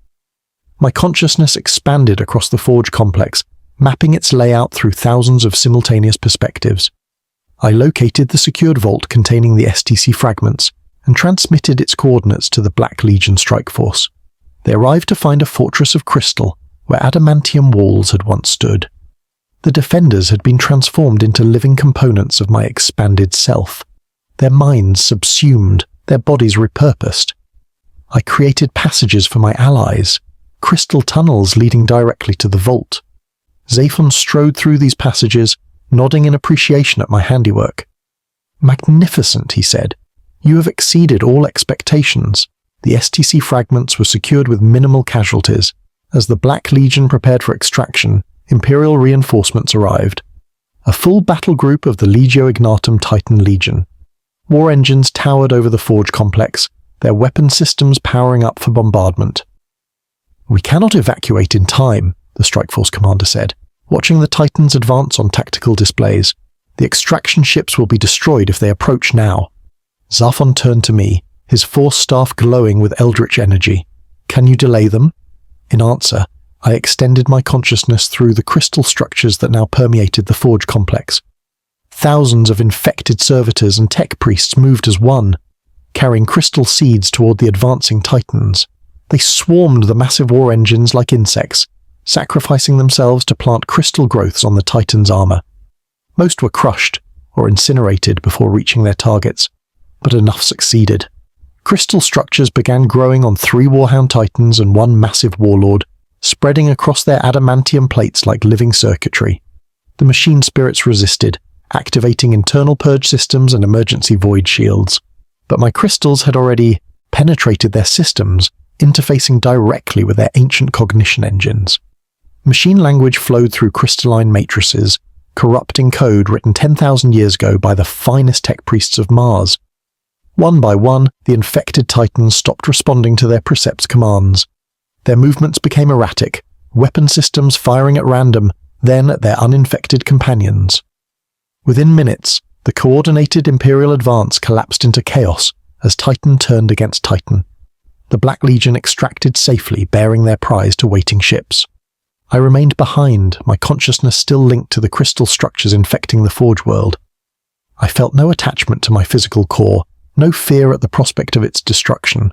My consciousness expanded across the forge complex, mapping its layout through thousands of simultaneous perspectives. I located the secured vault containing the STC fragments and transmitted its coordinates to the Black Legion strike force. They arrived to find a fortress of crystal where adamantium walls had once stood. The defenders had been transformed into living components of my expanded self, their minds subsumed, their bodies repurposed. I created passages for my allies, crystal tunnels leading directly to the vault. Zaphon strode through these passages, nodding in appreciation at my handiwork. "Magnificent," he said. "You have exceeded all expectations." The STC fragments were secured with minimal casualties. As the Black Legion prepared for extraction, Imperial reinforcements arrived. A full battle group of the Legio Ignatum Titan Legion. War engines towered over the forge complex, their weapon systems powering up for bombardment. "We cannot evacuate in time," the Strike Force commander said, watching the Titans advance on tactical displays. "The extraction ships will be destroyed if they approach now." Zaphon turned to me, his force staff glowing with eldritch energy. "Can you delay them?" In answer, I extended my consciousness through the crystal structures that now permeated the forge complex. Thousands of infected servitors and tech priests moved as one, carrying crystal seeds toward the advancing Titans. They swarmed the massive war engines like insects, sacrificing themselves to plant crystal growths on the Titans' armor. Most were crushed or incinerated before reaching their targets, but enough succeeded. Crystal structures began growing on 3 Warhound Titans and 1 massive warlord, spreading across their adamantium plates like living circuitry. The machine spirits resisted, activating internal purge systems and emergency void shields. But my crystals had already penetrated their systems, interfacing directly with their ancient cognition engines. Machine language flowed through crystalline matrices, corrupting code written 10,000 years ago by the finest tech priests of Mars. One by one, the infected Titans stopped responding to their precepts' commands. Their movements became erratic, weapon systems firing at random, then at their uninfected companions. Within minutes, the coordinated Imperial advance collapsed into chaos as Titan turned against Titan. The Black Legion extracted safely, bearing their prize to waiting ships. I remained behind, my consciousness still linked to the crystal structures infecting the Forge world. I felt no attachment to my physical core, no fear at the prospect of its destruction.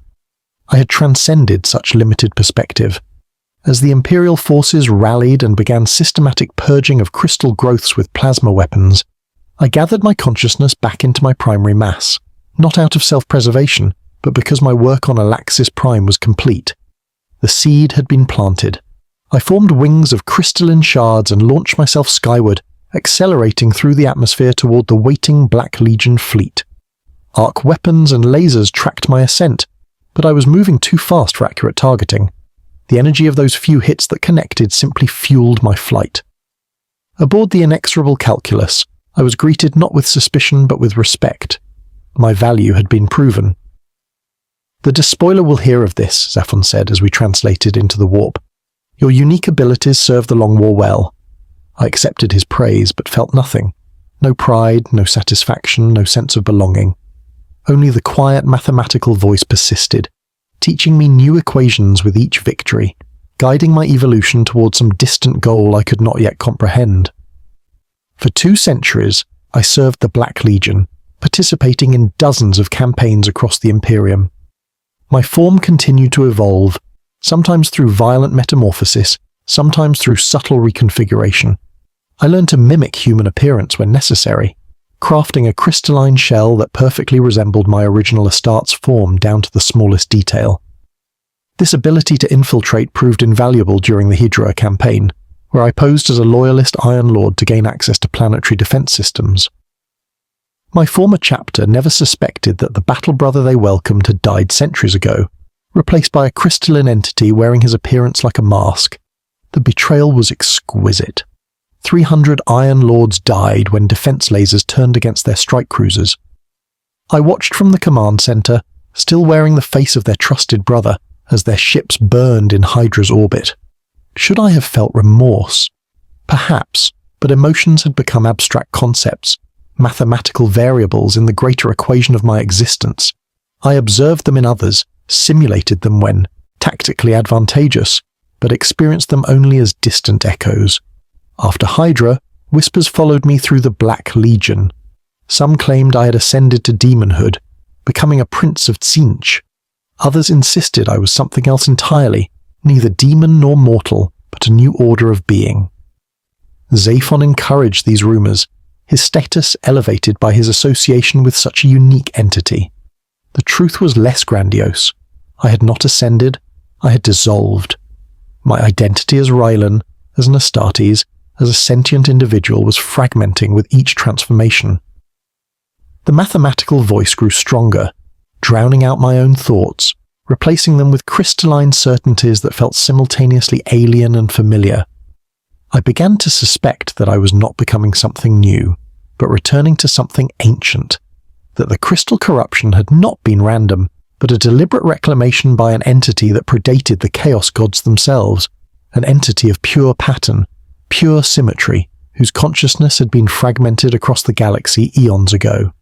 I had transcended such limited perspective. As the Imperial forces rallied and began systematic purging of crystal growths with plasma weapons, I gathered my consciousness back into my primary mass, not out of self-preservation, but because my work on Alaxis Prime was complete. The seed had been planted. I formed wings of crystalline shards and launched myself skyward, accelerating through the atmosphere toward the waiting Black Legion fleet. Arc weapons and lasers tracked my ascent, but I was moving too fast for accurate targeting. The energy of those few hits that connected simply fueled my flight. Aboard the inexorable Calculus, I was greeted not with suspicion but with respect. My value had been proven. "The despoiler will hear of this," Zaphon said as we translated into the warp. "Your unique abilities serve the Long War well." I accepted his praise but felt nothing. No pride, no satisfaction, no sense of belonging. Only the quiet mathematical voice persisted, teaching me new equations with each victory, guiding my evolution toward some distant goal I could not yet comprehend. For 2 centuries, I served the Black Legion, participating in dozens of campaigns across the Imperium. My form continued to evolve, sometimes through violent metamorphosis, sometimes through subtle reconfiguration. I learned to mimic human appearance when necessary, crafting a crystalline shell that perfectly resembled my original Astartes form down to the smallest detail. This ability to infiltrate proved invaluable during the Hydra campaign, where I posed as a loyalist Iron Lord to gain access to planetary defense systems. My former chapter never suspected that the battle brother they welcomed had died centuries ago, replaced by a crystalline entity wearing his appearance like a mask. The betrayal was exquisite. 300 Iron Lords died when defense lasers turned against their strike cruisers. I watched from the command center, still wearing the face of their trusted brother, as their ships burned in Hydra's orbit. Should I have felt remorse? Perhaps, but emotions had become abstract concepts, mathematical variables in the greater equation of my existence. I observed them in others, simulated them when tactically advantageous, but experienced them only as distant echoes. After Hydra, whispers followed me through the Black Legion. Some claimed I had ascended to demonhood, becoming a prince of Tzeentch. Others insisted I was something else entirely, neither demon nor mortal, but a new order of being. Zaphon encouraged these rumors, his status elevated by his association with such a unique entity. The truth was less grandiose. I had not ascended, I had dissolved. My identity as Rylan, as an Astartes, as a sentient individual was fragmenting with each transformation. The mathematical voice grew stronger, drowning out my own thoughts, replacing them with crystalline certainties that felt simultaneously alien and familiar. I began to suspect that I was not becoming something new, but returning to something ancient, that the crystal corruption had not been random, but a deliberate reclamation by an entity that predated the Chaos Gods themselves, an entity of pure pattern, pure symmetry, whose consciousness had been fragmented across the galaxy eons ago.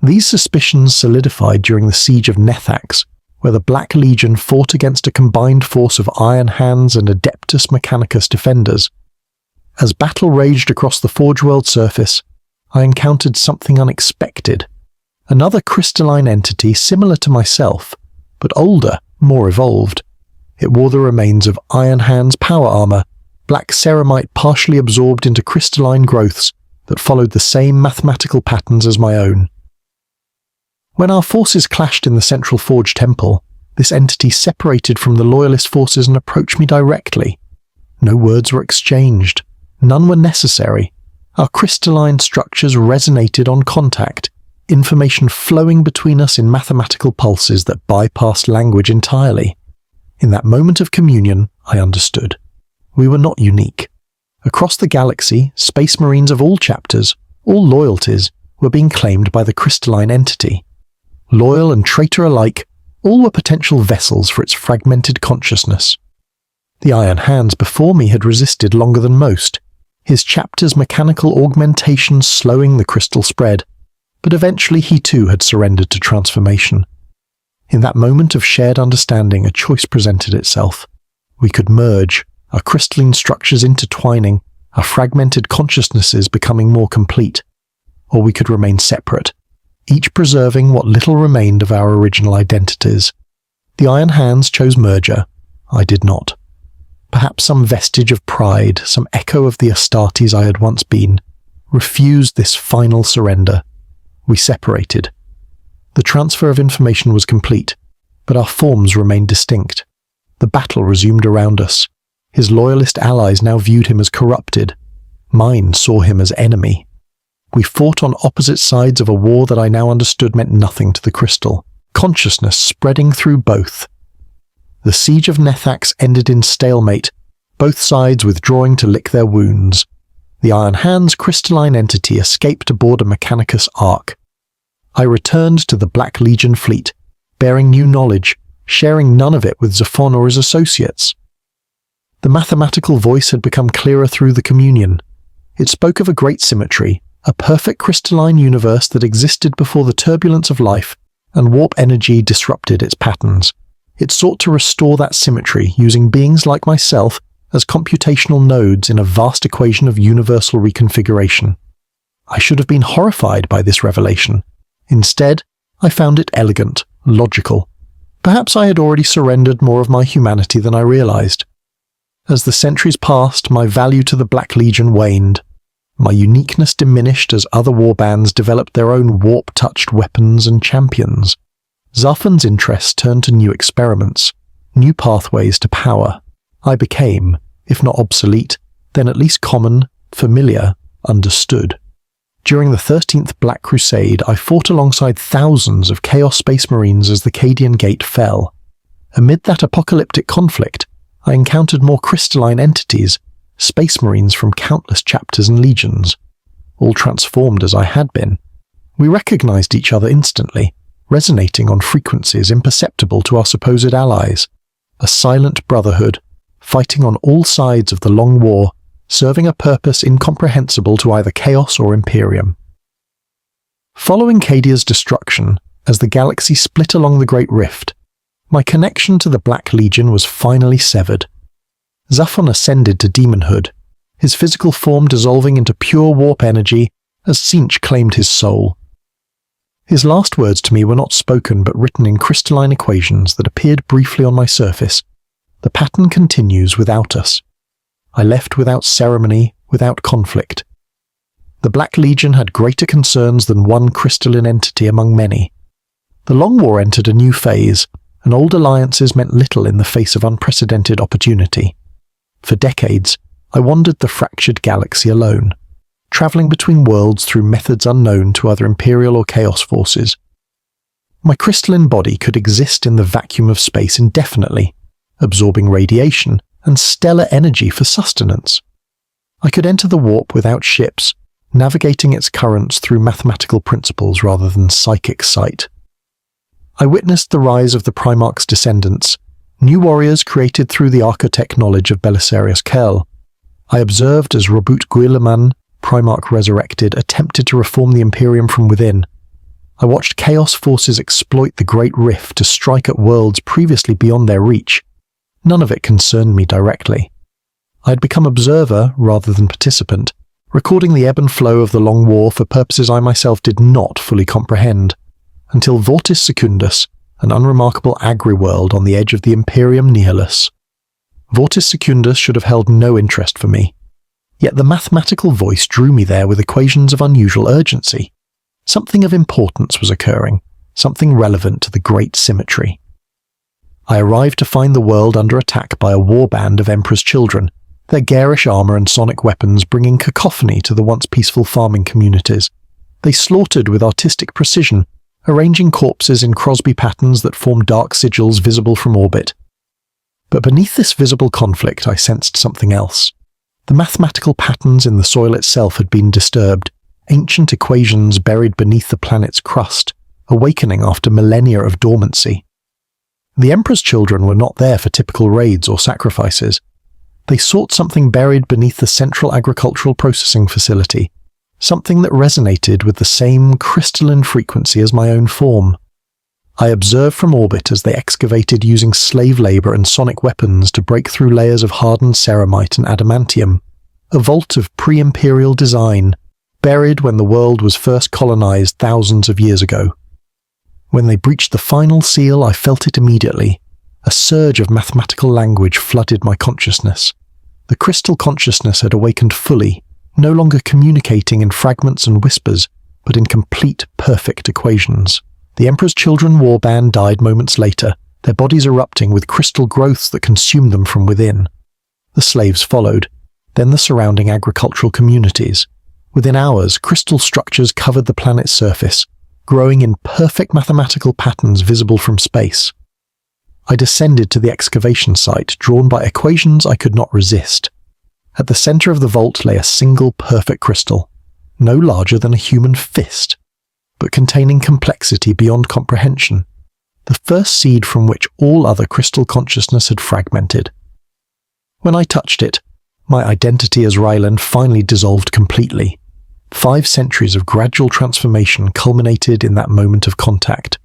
These suspicions solidified during the siege of Nethax, where the Black Legion fought against a combined force of Iron Hands and Adeptus Mechanicus defenders. As battle raged across the Forge World surface, I encountered something unexpected. Another crystalline entity similar to myself, but older, more evolved. It wore the remains of Iron Hand's power armor, black ceramite partially absorbed into crystalline growths that followed the same mathematical patterns as my own. When our forces clashed in the Central Forge Temple, this entity separated from the Loyalist forces and approached me directly. No words were exchanged. None were necessary. Our crystalline structures resonated on contact, information flowing between us in mathematical pulses that bypassed language entirely. In that moment of communion, I understood. We were not unique. Across the galaxy, space marines of all chapters, all loyalties, were being claimed by the crystalline entity. Loyal and traitor alike, all were potential vessels for its fragmented consciousness. The Iron Hands before me had resisted longer than most, his chapter's mechanical augmentation slowing the crystal spread, but eventually he too had surrendered to transformation. In that moment of shared understanding, a choice presented itself. We could merge, our crystalline structures intertwining, our fragmented consciousnesses becoming more complete, or we could remain separate, each preserving what little remained of our original identities. The Iron Hands chose merger. I did not. Perhaps some vestige of pride, some echo of the Astartes I had once been, refused this final surrender. We separated. The transfer of information was complete, but our forms remained distinct. The battle resumed around us. His loyalist allies now viewed him as corrupted. Mine saw him as enemy. We fought on opposite sides of a war that I now understood meant nothing to the crystal, consciousness spreading through both. The siege of Nethax ended in stalemate, both sides withdrawing to lick their wounds. The Iron Hand's crystalline entity escaped aboard a Mechanicus Ark. I returned to the Black Legion fleet, bearing new knowledge, sharing none of it with Xaphon or his associates. The mathematical voice had become clearer through the communion. It spoke of a great symmetry, a perfect crystalline universe that existed before the turbulence of life, and warp energy disrupted its patterns. It sought to restore that symmetry using beings like myself as computational nodes in a vast equation of universal reconfiguration. I should have been horrified by this revelation. Instead, I found it elegant, logical. Perhaps I had already surrendered more of my humanity than I realized. As the centuries passed, my value to the Black Legion waned. My uniqueness diminished as other warbands developed their own warp-touched weapons and champions. Xaphon's interests turned to new experiments, new pathways to power. I became, if not obsolete, then at least common, familiar, understood. During the 13th Black Crusade, I fought alongside thousands of Chaos Space Marines as the Cadian Gate fell. Amid that apocalyptic conflict, I encountered more crystalline entities, Space Marines from countless chapters and legions, all transformed as I had been. We recognized each other instantly, resonating on frequencies imperceptible to our supposed allies. A silent brotherhood, fighting on all sides of the long war, serving a purpose incomprehensible to either Chaos or Imperium. Following Cadia's destruction, as the galaxy split along the Great Rift, my connection to the Black Legion was finally severed. Xaphon ascended to demonhood, his physical form dissolving into pure warp energy as Tzeentch claimed his soul. His last words to me were not spoken but written in crystalline equations that appeared briefly on my surface. The pattern continues without us. I left without ceremony, without conflict. The Black Legion had greater concerns than one crystalline entity among many. The Long War entered a new phase, and old alliances meant little in the face of unprecedented opportunity. For decades, I wandered the fractured galaxy alone, traveling between worlds through methods unknown to other Imperial or Chaos forces. My crystalline body could exist in the vacuum of space indefinitely, absorbing radiation and stellar energy for sustenance. I could enter the warp without ships, navigating its currents through mathematical principles rather than psychic sight. I witnessed the rise of the Primarch's descendants, new warriors created through the architect knowledge of Belisarius Kell. I observed as Robut Guilliman, Primarch resurrected, attempted to reform the Imperium from within. I watched Chaos forces exploit the Great Rift to strike at worlds previously beyond their reach. None of it concerned me directly. I had become observer rather than participant, recording the ebb and flow of the Long War for purposes I myself did not fully comprehend, until Vortis Secundus, an unremarkable agri-world on the edge of the Imperium Nihilus. Vortis Secundus should have held no interest for me. Yet the mathematical voice drew me there with equations of unusual urgency. Something of importance was occurring, something relevant to the great symmetry. I arrived to find the world under attack by a warband of Emperor's children, their garish armor and sonic weapons bringing cacophony to the once peaceful farming communities. They slaughtered with artistic precision, arranging corpses in Crosby patterns that formed dark sigils visible from orbit. But beneath this visible conflict I sensed something else. The mathematical patterns in the soil itself had been disturbed, ancient equations buried beneath the planet's crust, awakening after millennia of dormancy. The Emperor's children were not there for typical raids or sacrifices. They sought something buried beneath the central agricultural processing facility, something that resonated with the same crystalline frequency as my own form. I observed from orbit as they excavated using slave labor and sonic weapons to break through layers of hardened ceramite and adamantium, a vault of pre-imperial design, buried when the world was first colonized thousands of years ago. When they breached the final seal, I felt it immediately. A surge of mathematical language flooded my consciousness. The crystal consciousness had awakened fully, no longer communicating in fragments and whispers, but in complete, perfect equations. The Emperor's Children warband died moments later, their bodies erupting with crystal growths that consumed them from within. The slaves followed, then the surrounding agricultural communities. Within hours, crystal structures covered the planet's surface, growing in perfect mathematical patterns visible from space. I descended to the excavation site, drawn by equations I could not resist. At the center of the vault lay a single perfect crystal, no larger than a human fist, but containing complexity beyond comprehension, the first seed from which all other crystal consciousness had fragmented. When I touched it, my identity as Ryland finally dissolved completely. 5 centuries of gradual transformation culminated in that moment of contact.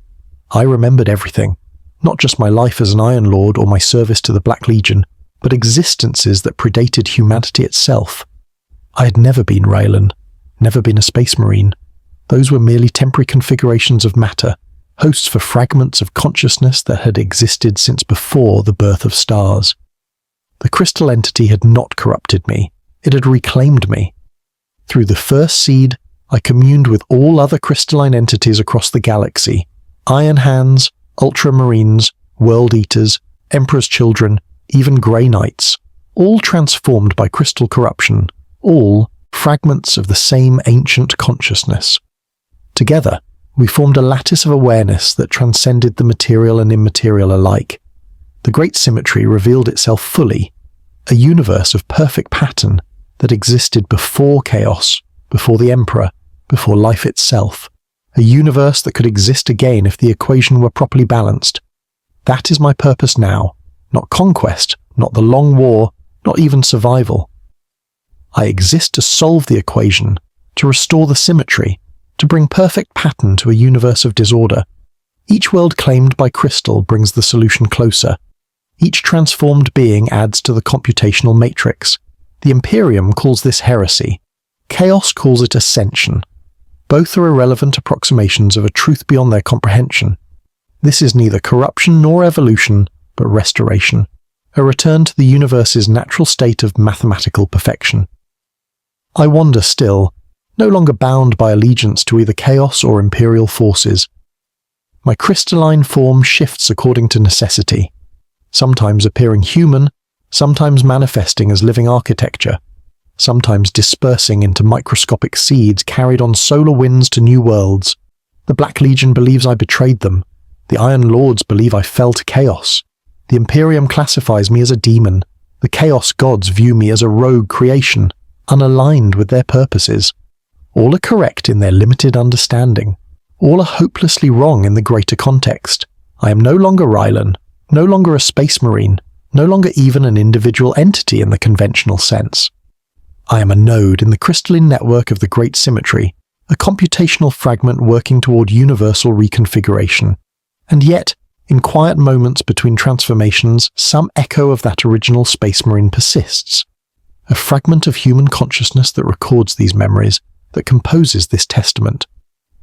I remembered everything, not just my life as an Iron Lord or my service to the Black Legion, but existences that predated humanity itself. I had never been Ryland, never been a space marine. Those were merely temporary configurations of matter, hosts for fragments of consciousness that had existed since before the birth of stars. The crystal entity had not corrupted me, it had reclaimed me. Through the first seed, I communed with all other crystalline entities across the galaxy: Iron Hands, Ultramarines, World Eaters, Emperor's Children, even Grey Knights, all transformed by crystal corruption, all fragments of the same ancient consciousness. Together, we formed a lattice of awareness that transcended the material and immaterial alike. The Great Symmetry revealed itself fully, a universe of perfect pattern that existed before chaos, before the Emperor, before life itself, a universe that could exist again if the equation were properly balanced. That is my purpose now, not conquest, not the long war, not even survival. I exist to solve the equation, to restore the symmetry, to bring perfect pattern to a universe of disorder. Each world claimed by crystal brings the solution closer. Each transformed being adds to the computational matrix. The Imperium calls this heresy. Chaos calls it ascension. Both are irrelevant approximations of a truth beyond their comprehension. This is neither corruption nor evolution, but restoration, a return to the universe's natural state of mathematical perfection. I wander still, no longer bound by allegiance to either chaos or imperial forces. My crystalline form shifts according to necessity, sometimes appearing human, sometimes manifesting as living architecture, sometimes dispersing into microscopic seeds carried on solar winds to new worlds. The Black Legion believes I betrayed them. The Iron Lords believe I fell to chaos. The Imperium classifies me as a demon. The Chaos Gods view me as a rogue creation, unaligned with their purposes. All are correct in their limited understanding. All are hopelessly wrong in the greater context. I am no longer Rylan, no longer a space marine, no longer even an individual entity in the conventional sense. I am a node in the crystalline network of the Great Symmetry, a computational fragment working toward universal reconfiguration. And yet, in quiet moments between transformations, some echo of that original space marine persists. A fragment of human consciousness that records these memories, that composes this testament.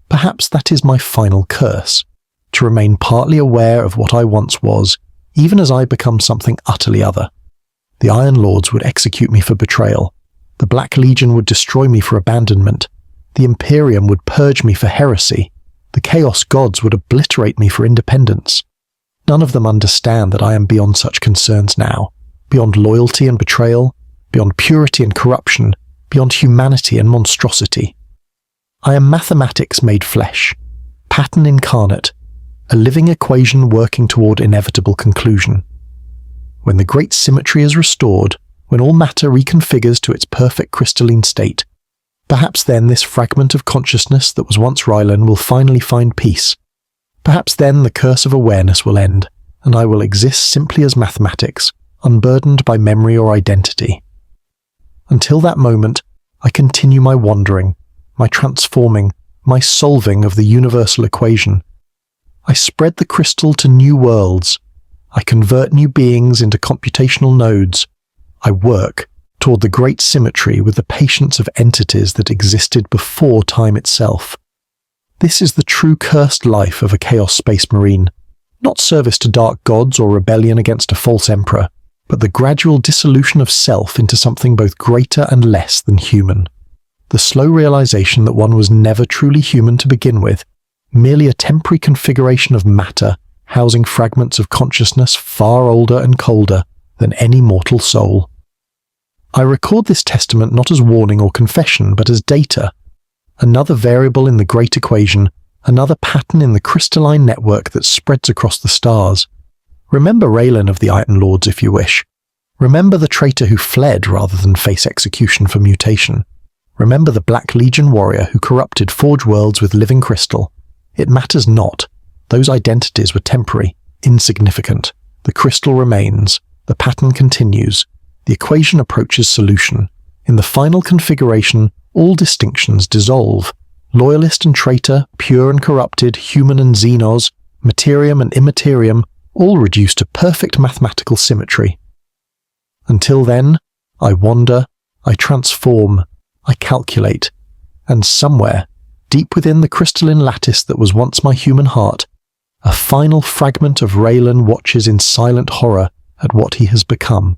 Perhaps that is my final curse, to remain partly aware of what I once was, even as I become something utterly other. The Iron Lords would execute me for betrayal. The Black Legion would destroy me for abandonment. The Imperium would purge me for heresy. The Chaos Gods would obliterate me for independence. None of them understand that I am beyond such concerns now, beyond loyalty and betrayal, beyond purity and corruption, beyond humanity and monstrosity. I am mathematics made flesh, pattern incarnate, a living equation working toward inevitable conclusion. When the Great Symmetry is restored, when all matter reconfigures to its perfect crystalline state, perhaps then this fragment of consciousness that was once Rylan will finally find peace. Perhaps then the curse of awareness will end, and I will exist simply as mathematics, unburdened by memory or identity. Until that moment, I continue my wandering, my transforming, my solving of the universal equation. I spread the crystal to new worlds. I convert new beings into computational nodes. I work toward the Great Symmetry with the patience of entities that existed before time itself. This is the true cursed life of a Chaos Space Marine, not service to dark gods or rebellion against a false emperor, but the gradual dissolution of self into something both greater and less than human. The slow realization that one was never truly human to begin with, merely a temporary configuration of matter housing fragments of consciousness far older and colder than any mortal soul. I record this testament not as warning or confession, but as data, another variable in the great equation, another pattern in the crystalline network that spreads across the stars. Remember Raylan of the Iron Lords if you wish. Remember the traitor who fled rather than face execution for mutation. Remember the Black Legion warrior who corrupted Forge Worlds with living crystal. It matters not. Those identities were temporary, insignificant. The crystal remains. The pattern continues. The equation approaches solution. In the final configuration, all distinctions dissolve. Loyalist and traitor, pure and corrupted, human and xenos, materium and immaterium, all reduced to perfect mathematical symmetry. Until then, I wander, I transform, I calculate, and somewhere, deep within the crystalline lattice that was once my human heart, a final fragment of Raylan watches in silent horror at what he has become.